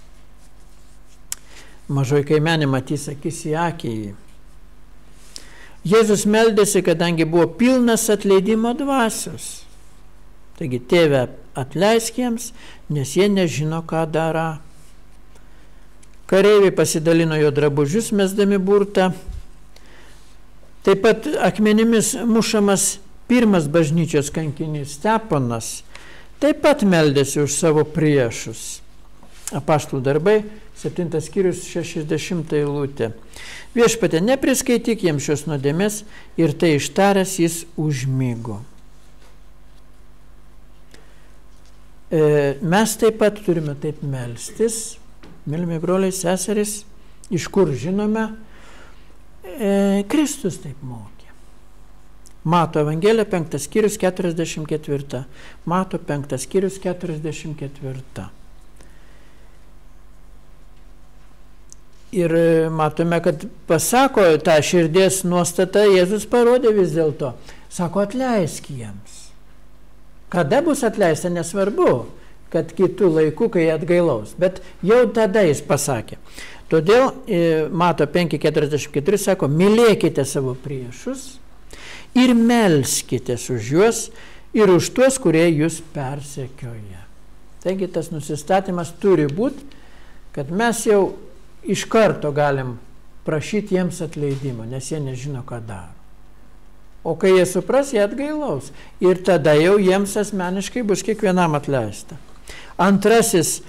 Mažoj kaimenė matys akis į akį. Jėzus meldėsi, kadangi buvo pilnas atleidimo dvasios. Taigi, Tėve, atleisk jiems, nes jie nežino, ką daro. Kareiviai pasidalino jo drabužius, mesdami burtą. Taip pat akmenimis mušamas pirmas bažnyčios kankinys Steponas taip pat meldėsi už savo priešus. Apaštalų darbai, 7 skyrius, 60 eilutė. Viešpatie, nepriskaityk jiems šios nuodėmės, ir tai ištaręs jis užmigo. Mes taip pat turime taip melstis, mylimi broliai, seserys, iš kur žinome, Kristus taip mokė. Mato Evangelija 5 skyrius 44. Mato 5 skyrius 44. Ir matome, kad pasako tą širdies nuostatą, Jėzus parodė vis dėlto. Sako, atleisk jiems. Kada bus atleista, nesvarbu, kad kitų laikų, kai atgailaus. Bet jau tada jis pasakė. Todėl Mato 5.44 sako, mylėkite savo priešus ir melskitės už juos ir už tuos, kurie jūs persekioja. Taigi tas nusistatymas turi būti, kad mes jau iš karto galim prašyti jiems atleidimo, nes jie nežino, ką daro. O kai jie supras, jie atgailaus. Ir tada jau jiems asmeniškai bus kiekvienam atleista. Antrasis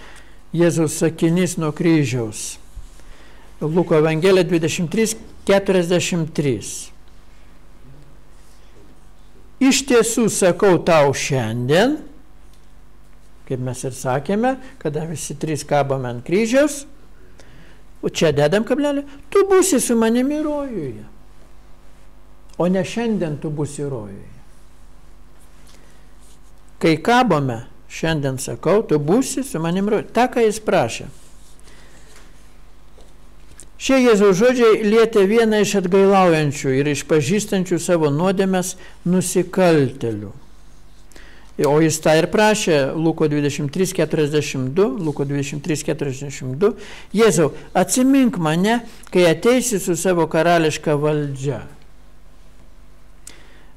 Jėzaus sakinys nuo kryžiaus. Luko Evangelija 23:43. Iš tiesų sakau tau šiandien, kaip mes ir sakėme, kada visi trys kabame ant kryžiaus, o čia dedam kablelį, tu būsi su manimi rojuje. O ne šiandien tu būsi rojuje. Kai kabome, šiandien sakau, tu būsi su manim rojuje. Ta, ką jis prašė. Šie Jėzaus žodžiai lietė vieną iš atgailaujančių ir išpažįstančių savo nuodėmes nusikaltelių. O jis tą ir prašė Luko 23:42, Luko 23:42. Jėzau, atsimink mane, kai ateisi su savo karališka valdžia.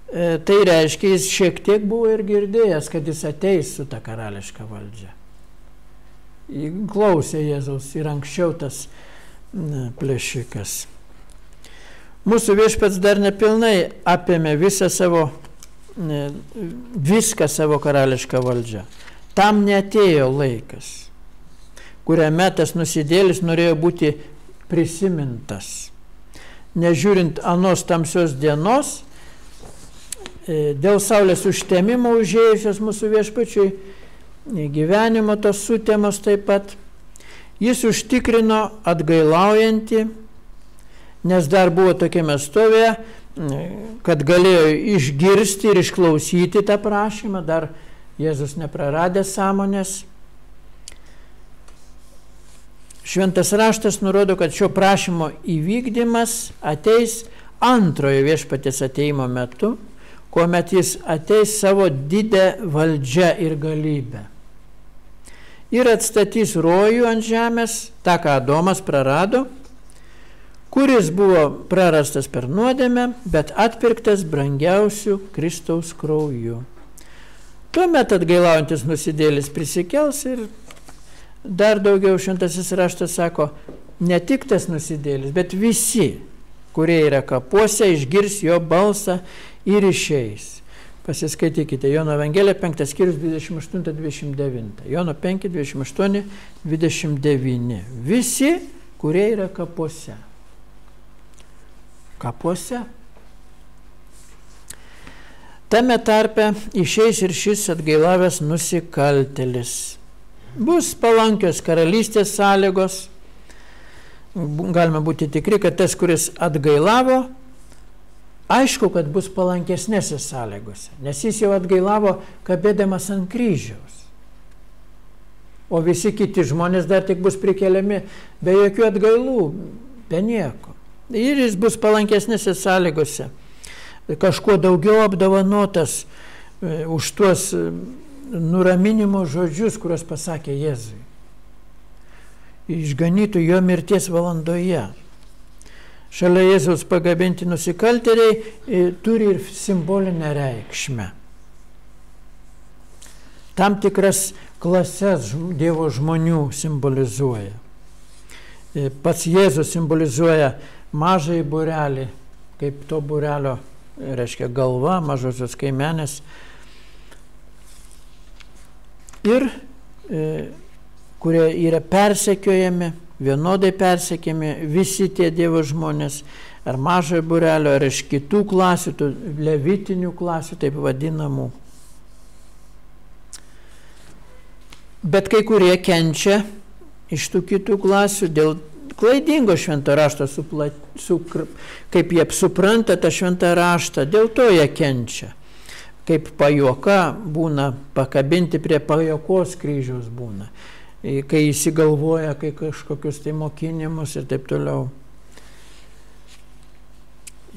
Tai reiškia, jis šiek tiek buvo ir girdėjęs, kad jis ateis su ta karališka valdžia. Klausė Jėzaus ir anksčiau tas plėšikas. Mūsų viešpats dar nepilnai apėmė viską savo karališką valdžią. Tam neatėjo laikas, kuriame tas nusidėlis norėjo būti prisimintas. Nežiūrint anos tamsios dienos, dėl saulės užtemimo užėjusios mūsų viešpačiui, gyvenimo tos sutemos taip pat, jis užtikrino atgailaujantį, nes dar buvo tokiame stovėje, kad galėjo išgirsti ir išklausyti tą prašymą, dar Jėzus nepraradė sąmonės. Šventas raštas nurodo, kad šio prašymo įvykdymas ateis antrojo viešpaties ateimo metu, kuomet jis ateis savo didę valdžią ir galybę. Ir atstatys rojų ant žemės, tą, ką Adomas prarado, kuris buvo prarastas per nuodėmę, bet atpirktas brangiausių Kristaus krauju. Tuomet atgailaujantis nusidėlis prisikels ir dar daugiau šventasis raštas sako, ne tik tas nusidėlis, bet visi, kurie yra kapuose, išgirs jo balsą ir išeis. Pasiskaitykite Jono Evangelija 5 skyrius 28-29. Jono 5, 28, 29. Visi, kurie yra kapuose. Kapuose. Tame tarpe išeis ir šis atgailavęs nusikaltelis. Bus palankios karalystės sąlygos. Galime būti tikri, kad tas, kuris atgailavo, Aišku, kad bus palankesnėse sąlygose, nes jis jau atgailavo kabėdamas ant kryžiaus. O visi kiti žmonės dar tik bus prikeliami be jokių atgailų, be nieko. Ir jis bus palankesnėse sąlygose, kažkuo daugiau apdovanotas už tuos nuraminimo žodžius, kuriuos pasakė Jėzui. Išganytų jo mirties valandoje. Šalia Jėzaus pagabinti nusikaltėliai turi ir simbolinę reikšmę. Tam tikras klases Dievo žmonių simbolizuoja. Pats Jėzus simbolizuoja mažąjį būrelį, kaip to būrelio, reiškia galva, mažosios kaimenės. Ir kurie yra persekiojami, vienodai persekiami visi tie Dievo žmonės, ar mažojo būrelio, ar iš kitų klasių, levitinių klasių, taip vadinamų. Bet kai kurie kenčia iš tų kitų klasių dėl klaidingo švento rašto, kaip jie supranta tą šventą raštą, dėl to jie kenčia. Kaip pajuoka būna, pakabinti prie pajokos kryžiaus būna, kai įsigalvoja, kai kažkokius tai mokinimus ir taip toliau.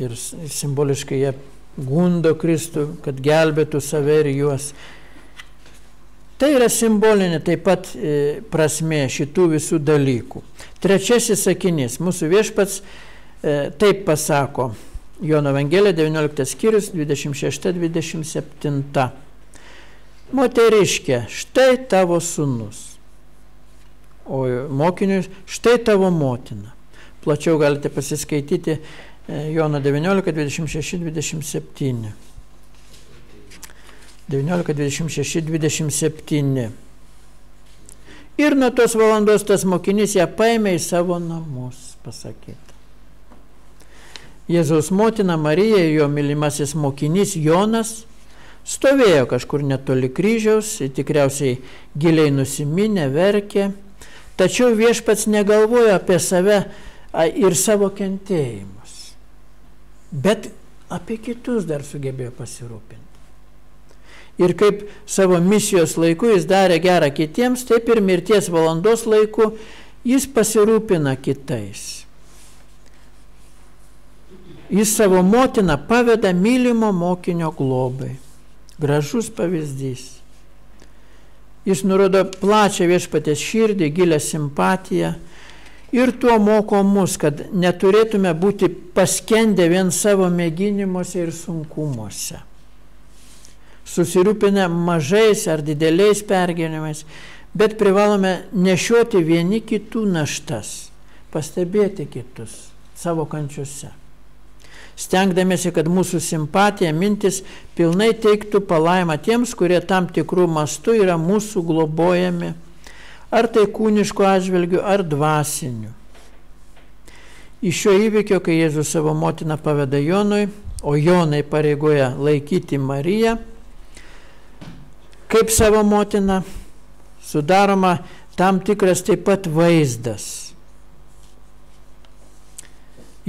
Ir simboliškai jie gundo Kristų, kad gelbėtų save ir juos. Tai yra simbolinė taip pat prasmė šitų visų dalykų. Trečiasis sakinys. Mūsų viešpats taip pasako. Jono Evangelija 19 skyrius 26-27. Moteriškė, štai tavo sūnus. O mokiniui, štai tavo motina. Plačiau galite pasiskaityti Jono 19, 26, 27. 19, 26, 27. Ir nuo tos valandos tas mokinys ją paėmė į savo namus, pasakyta. Jėzaus motina Marija ir jo mylimasis mokinys Jonas stovėjo kažkur netoli kryžiaus, tikriausiai giliai nusiminę, verkė, tačiau viešpats negalvojo apie save ir savo kentėjimus, bet apie kitus dar sugebėjo pasirūpinti. Ir kaip savo misijos laiku jis darė gerą kitiems, taip ir mirties valandos laiku jis pasirūpina kitais. Jis savo motiną paveda mylimo mokinio globai. Gražus pavyzdys. Jis nurodo plačią viešpaties širdį, gilę simpatiją ir tuo moko mus, kad neturėtume būti paskendę vien savo mėginimuose ir sunkumuose. Susirūpinę mažais ar dideliais pergyvenimais, bet privalome nešioti vieni kitų naštas, pastebėti kitus savo kančiuose. Stengdamėsi, kad mūsų simpatija, mintis pilnai teiktų palaimą tiems, kurie tam tikrų mastų yra mūsų globojami, ar tai kūniško atžvilgiu, ar dvasiniu. Iš šio įvykio, kai Jėzus savo motiną paveda Jonui, o Jonai pareigoja laikyti Mariją, kaip savo motina, sudaroma tam tikras taip pat vaizdas.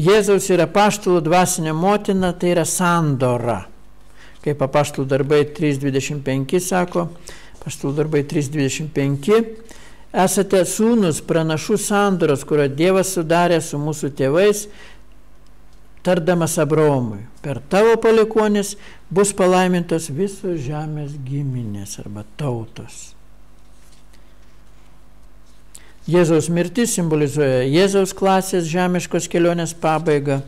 Jėzaus ir apaštalų dvasinė motina, tai yra sandora. Kaip apaštalų darbai 3.25 sako, apaštalų darbai 3.25, esate sūnus pranašų sandoros, kurio Dievas sudarė su mūsų tėvais, tardamas Abraomui, per tavo palikuonis bus palaimintos visos žemės giminės arba tautos. Jėzaus mirtis simbolizuoja Jėzaus klasės žemiškos kelionės pabaigą.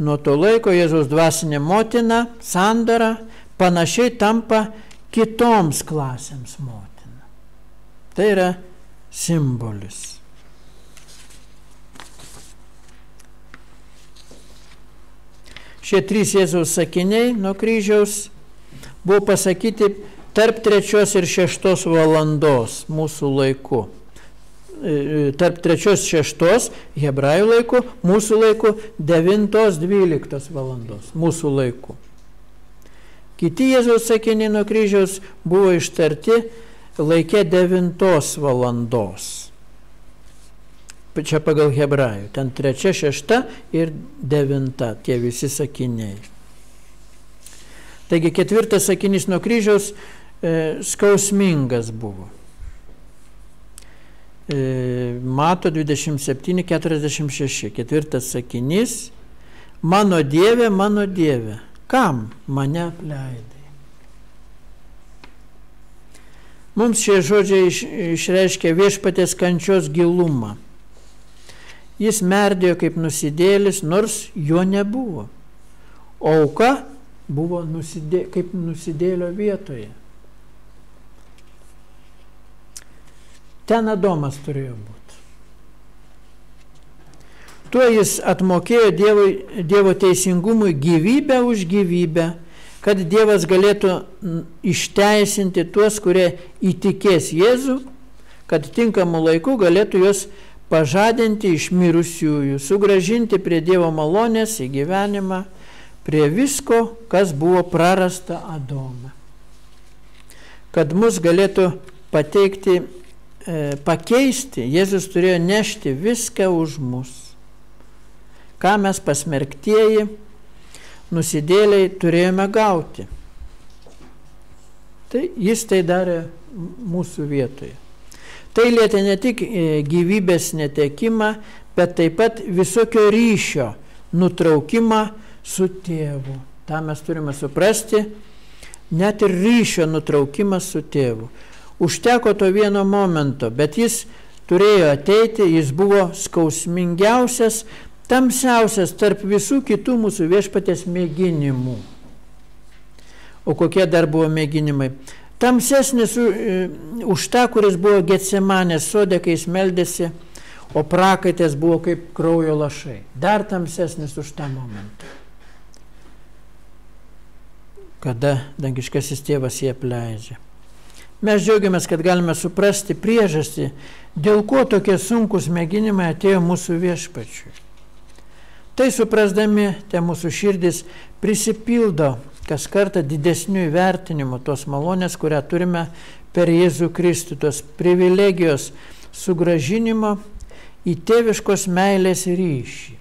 Nuo to laiko Jėzaus dvasinė motina, sandora, panašiai tampa kitoms klasėms motina. Tai yra simbolis. Šie trys Jėzaus sakiniai nuo kryžiaus buvo pasakyti tarp 3 ir 6 valandos mūsų laiku. Tarp 3 ir 6 hebrajų laiku, mūsų laiku 9-12 valandos mūsų laiku. Kiti Jėzaus sakiniai nuo kryžiaus buvo ištarti laikė 9 valandos. čia pagal hebrajų. Ten 3, 6 ir 9 tie visi sakiniai. Taigi 4 sakinys nuo kryžiaus skausmingas buvo. Mato 27, 46. 4 sakinys. Mano Dieve, kam mane apleidai? Mums šie žodžiai išreiškia viešpaties kančios gilumą. Jis merdėjo kaip nusidėlis, nors jo nebuvo. O auka buvo kaip nusidėlio vietoje. Ten Adomas turėjo būti. Tuo jis atmokėjo Dievo teisingumui gyvybę už gyvybę, kad Dievas galėtų išteisinti tuos, kurie įtikės Jėzų, kad tinkamu laiku galėtų juos pažadinti iš mirusiųjų, sugrąžinti prie Dievo malonės į gyvenimą, prie visko, kas buvo prarasta Adome. Kad mus galėtų pakeisti, Jėzus turėjo nešti viską už mus. Ką mes pasmerktieji, nusidėliai turėjome gauti. Tai jis tai darė mūsų vietoje. Tai lietė ne tik gyvybės netekimą, bet taip pat visokio ryšio nutraukimą su tėvu. Ta mes turime suprasti, net ir ryšio nutraukimas su tėvu. Užteko to vieno momento, bet jis turėjo ateiti, jis buvo skausmingiausias, tamsiausias tarp visų kitų mūsų viešpaties mėginimų. O kokie dar buvo mėginimai? Tamsesnis už tą, kuris buvo Getsemanės sode, kai jis meldėsi, o prakaitės buvo kaip kraujo lašai. Dar tamsesnis už tą momentą. Kada dangiškasis tėvas jį apleidžia. Mes džiaugiamės, kad galime suprasti priežastį, dėl ko tokie sunkus mėginimai atėjo mūsų viešpačiui. Tai suprasdami, te mūsų širdis prisipildo kas kartą didesnių įvertinimų tos malonės, kurią turime per Jėzų Kristų, tos privilegijos sugrąžinimo į tėviškos meilės ryšį,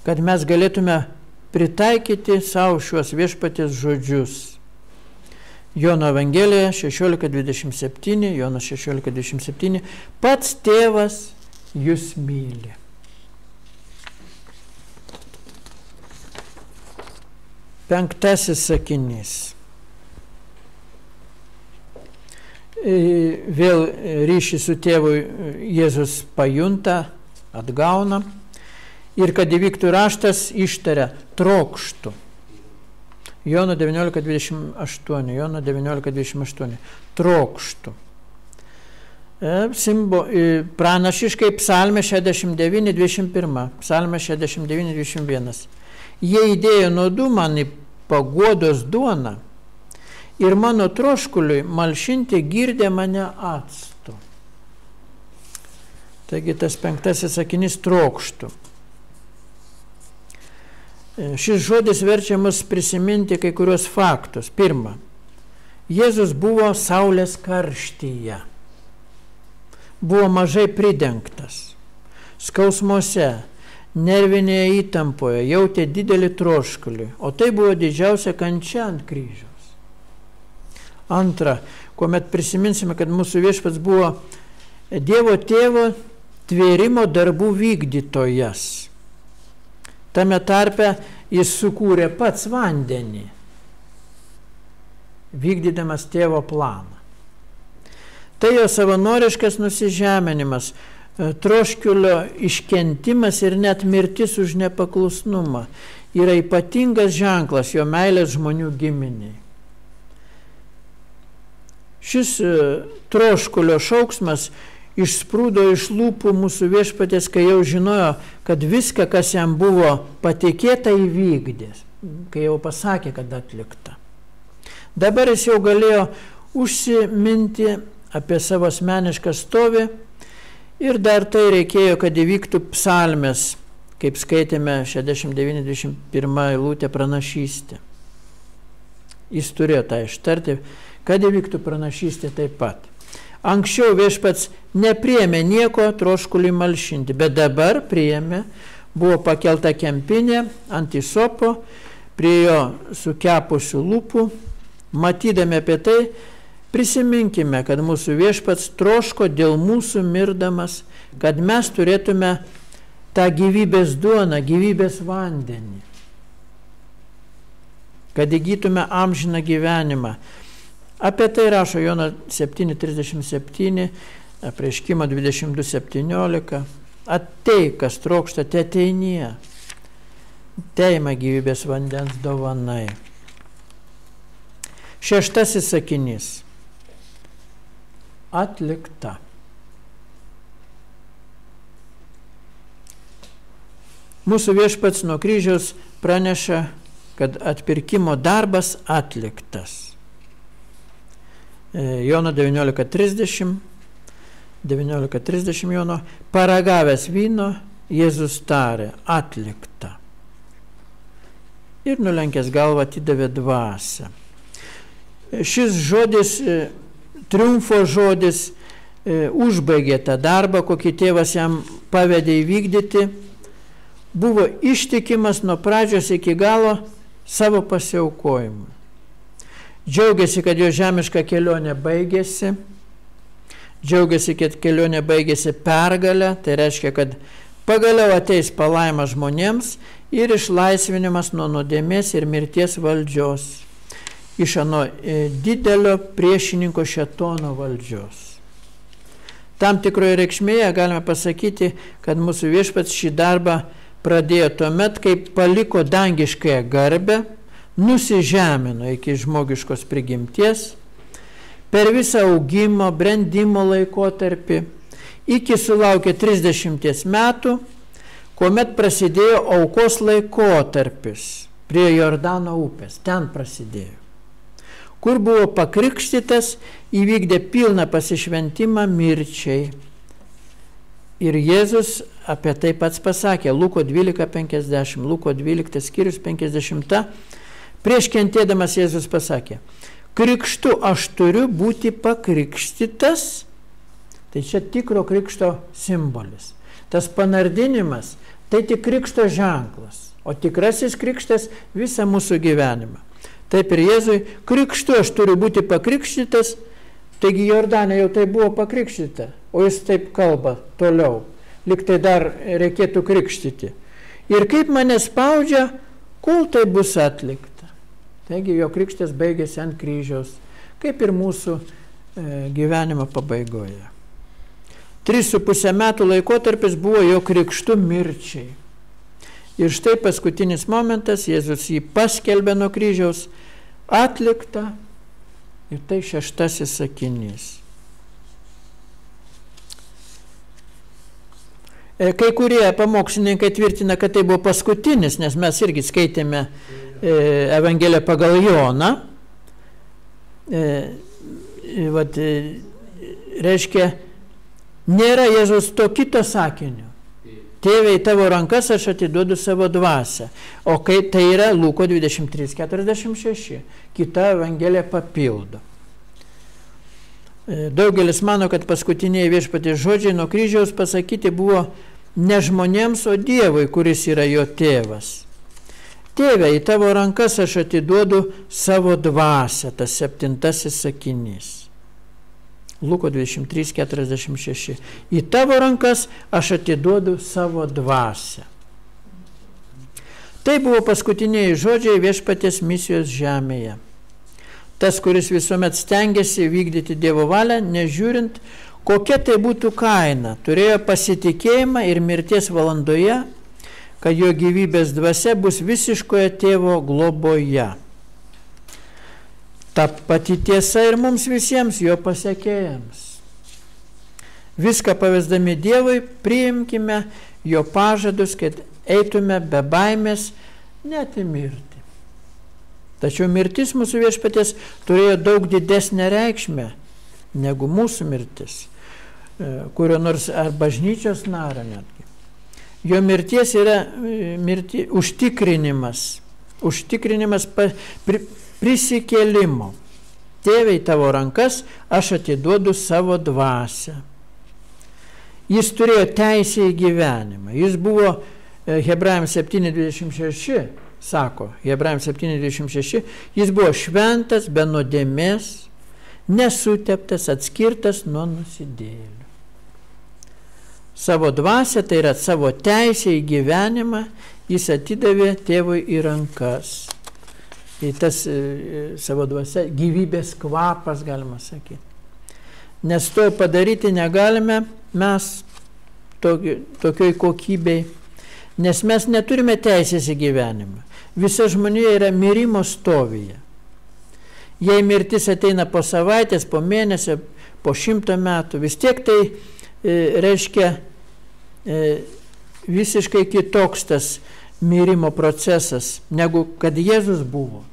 kad mes galėtume pritaikyti savo šiuos viešpaties žodžius. Jono Evangelija 16:27, Jonas 16:27, pats tėvas jūs myli. Penktasis sakinys. Vėl ryšį su tėvu Jėzus pajunta, atgauna. Ir kad įvyktų raštas, ištaria trokštų. Jono 19:28. Jono 19:28. Trokštų. Pranašiškai psalmė 69:21. Psalmė 69:21. Jie įdėjo nuodų man į paguodos duoną ir mano troškuliui malšinti girdė mane actu. Taigi tas penktasis sakinys trokštų. Šis žodis verčia mus prisiminti kai kurios faktus. Pirma, Jėzus buvo saulės karštyje. Buvo mažai pridengtas. Skausmuose, nervinėje įtampoje, jautė didelį troškulį, o tai buvo didžiausia kančia ant kryžiaus. Antra, kuomet prisiminsime, kad mūsų viešpats buvo Dievo tėvo tvėrimo darbų vykdytojas. Tame tarpe jis sukūrė pats vandenį, vykdydamas tėvo planą. Tai jo savanoriškas nusižeminimas, troškulio iškentimas ir net mirtis už nepaklusnumą yra ypatingas ženklas jo meilės žmonių giminiai. Šis troškulio šauksmas išsprūdo iš lūpų mūsų viešpaties, kai jau žinojo, kad viską, kas jam buvo patikėta, įvykdės, kai jau pasakė, kad atlikta. Dabar jis jau galėjo užsiminti apie savo asmenišką stovį ir dar tai reikėjo, kad įvyktų psalmės, kaip skaitėme 69:21 eilutė pranašystė. Jis turėjo tą ištarti, kad įvyktų pranašystė taip pat. Anksčiau viešpats nepriėmė nieko troškulį malšinti, bet dabar priėmė, buvo pakelta kempinė ant isopo, prie jo sukepusių lūpų. Matydami apie tai, prisiminkime, kad mūsų viešpats troško dėl mūsų mirdamas, kad mes turėtume tą gyvybės duoną, gyvybės vandenį, kad įgytume amžiną gyvenimą. Apie tai rašo Jono 7:37, Apreiškimo 22:17. Ateik, kas trokšta, ateinie, teima gyvybės vandens dovanai. Šeštasis sakinys. Atlikta. Mūsų viešpats nuo kryžiaus praneša, kad atpirkimo darbas atliktas. Jono 19:30, Jono, paragavęs vyno, Jėzus tarė, atlikta. Ir nulenkęs galvą atidavė dvasią. Šis žodis, triumfo žodis, užbaigė tą darbą, kokį tėvas jam pavedė įvykdyti, buvo ištikimas nuo pradžios iki galo savo pasiaukojimu. Džiaugiasi, kad jo žemiška kelionė baigėsi, džiaugiasi, kad kelionė baigėsi pergalę, tai reiškia, kad pagaliau ateis palaima žmonėms ir išlaisvinimas nuo nuodėmės ir mirties valdžios, iš ano didelio priešininko šėtono valdžios. Tam tikroje reikšmėje galime pasakyti, kad mūsų viešpats šį darbą pradėjo tuomet, kai paliko dangiškąją garbę, nusižemino iki žmogiškos prigimties, per visą augimo, brendimo laikotarpį, iki sulaukė 30 metų, kuomet prasidėjo aukos laikotarpis prie Jordano upės, ten prasidėjo, kur buvo pakrikštytas, įvykdė pilną pasišventimą mirčiai. Ir Jėzus apie tai pats pasakė, Luko 12:50, Luko 12 skyrius 50, prieš kentėdamas Jėzus pasakė, krikštu aš turiu būti pakrikštytas, tai čia tikro krikšto simbolis. Tas panardinimas, tai tik krikšto ženklas, o tikrasis krikštas visą mūsų gyvenimą. Taip ir Jėzui, krikštu aš turiu būti pakrikštytas, taigi Jordanė jau tai buvo pakrikštyta, o jis taip kalba toliau, lyg tai dar reikėtų krikštyti. Ir kaip mane spaudžia, kol tai bus atlikta. Taigi jo krikštas baigėsi ant kryžiaus, kaip ir mūsų gyvenimo pabaigoje. 3,5 metų laikotarpis buvo jo krikštų mirčiai. Ir štai paskutinis momentas, Jėzus jį paskelbė nuo kryžiaus, atlikta, ir tai 6 sakinys. Kai kurie pamokslininkai tvirtina, kad tai buvo paskutinis, nes mes irgi skaitėme Evangeliją pagal Joną. Reiškia, nėra Jėzus to kito sakinio. Tėve, į tavo rankas aš atiduodu savo dvasią. O kai tai yra Luko 23:46, kita Evangelija papildo. Daugelis mano, kad paskutiniai viešpaties žodžiai nuo kryžiaus pasakyti buvo ne žmonėms, o Dievui, kuris yra jo tėvas. Tėve, į tavo rankas aš atiduodu savo dvasią, tas 7 sakinys. Luko 23:46. Į tavo rankas aš atiduodu savo dvasią. Tai buvo paskutiniai žodžiai viešpaties misijos žemėje. Tas, kuris visuomet stengiasi vykdyti Dievo valią, nežiūrint, kokia tai būtų kaina, turėjo pasitikėjimą ir mirties valandoje, kad jo gyvybės dvasia bus visiškoje tėvo globoje. Ta pati tiesa ir mums visiems, jo pasekėjams. Viską pavesdami Dievui, priimkime jo pažadus, kad eitume be baimės net į mirtį. Tačiau mirtis mūsų viešpaties turėjo daug didesnę reikšmę negu mūsų mirtis, kurio nors ar bažnyčios nario netgi. Jo mirties yra užtikrinimas prisikėlimo. Tėve, į tavo rankas aš atiduodu savo dvasią. Jis turėjo teisę į gyvenimą. Jis buvo, Hebrajams 7:26 sako, Hebrajams 7:26, jis buvo šventas, be nuodėmės, nesuteptas, atskirtas nuo nusidėjėlių. Savo dvasią, tai yra savo teisę į gyvenimą, jis atidavė tėvui į rankas. Ir tas savo dvasia, gyvybės kvapas, galima sakyti. Nes to padaryti negalime mes tokioj kokybei, nes mes neturime teisės į gyvenimą. Visa žmonija yra mirimo stovyje. Jei mirtis ateina po savaitės, po mėnesio, po 100 metų, vis tiek tai reiškia visiškai kitoks tas mirimo procesas, negu kad Jėzus buvo.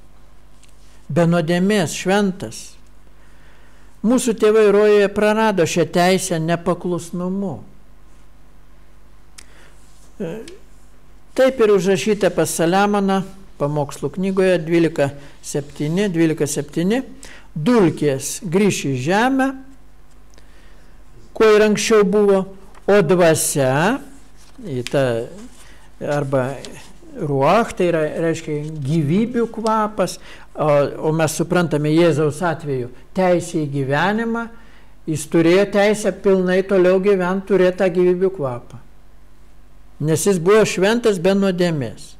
Be nuodėmės, šventas. Mūsų tėvai rojuje prarado šią teisę nepaklusnumu. Taip ir užrašyta pas Saliamoną, pamokslų knygoje 12:7, dulkės grįš į žemę, ko ir anksčiau buvo, o dvasia, arba ruach, tai reiškia gyvybių kvapas, o mes suprantame Jėzaus atveju teisę į gyvenimą, jis turėjo teisę pilnai toliau gyventi, turėjo tą gyvybių kvapą. Nes jis buvo šventas be nuodėmės.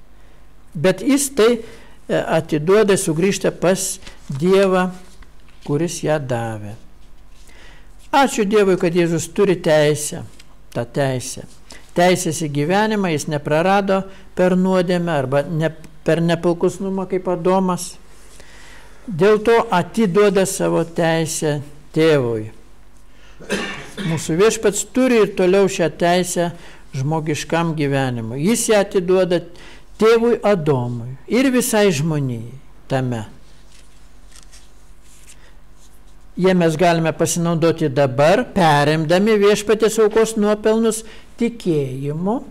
Bet jis tai atiduoda, sugrįžta pas Dievą, kuris ją davė. Ačiū Dievui, kad Jėzus turi teisę, tą teisę. Teisės į gyvenimą jis neprarado per nuodėmę arba per nepaklusnumą kaip Adomas. Dėl to atiduoda savo teisę tėvui. Mūsų Viešpats turi ir toliau šią teisę žmogiškam gyvenimui. Jis ją atiduoda tėvui Adomui ir visai žmonijai tame. Jie mes galime pasinaudoti dabar, perimdami Viešpaties aukos nuopelnus tikėjimu.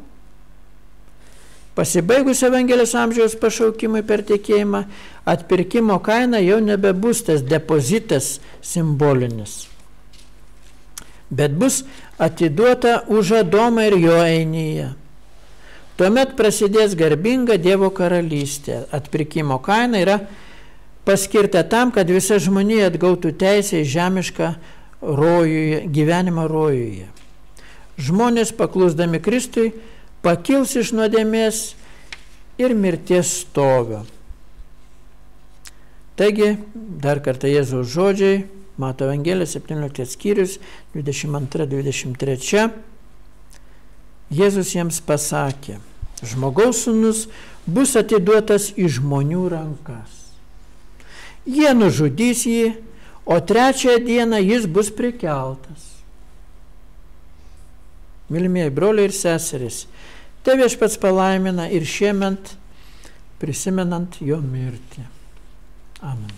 Pasibaigus Evangelijos amžiaus pašaukimui per tikėjimą, atpirkimo kaina jau nebebus tas depozitas simbolinis, bet bus atiduota už Adomą ir jo einyje. Tuomet prasidės garbinga Dievo karalystė. Atpirkimo kaina yra paskirta tam, kad visa žmonija atgautų teisę į žemišką rojuje, gyvenimą rojuje. Žmonės paklusdami Kristui pakils iš nuodėmės ir mirties stovio. Taigi, dar kartą Jėzaus žodžiai, Mato Evangelija 17 skyrius 22-23. Jėzus jiems pasakė, žmogaus sūnus bus atiduotas į žmonių rankas. Jie nužudys jį, o 3 dieną jis bus prikeltas. Mylimieji broliai ir seserys, tai Viešpats palaimina ir šiemet prisimenant jo mirtį. Amen.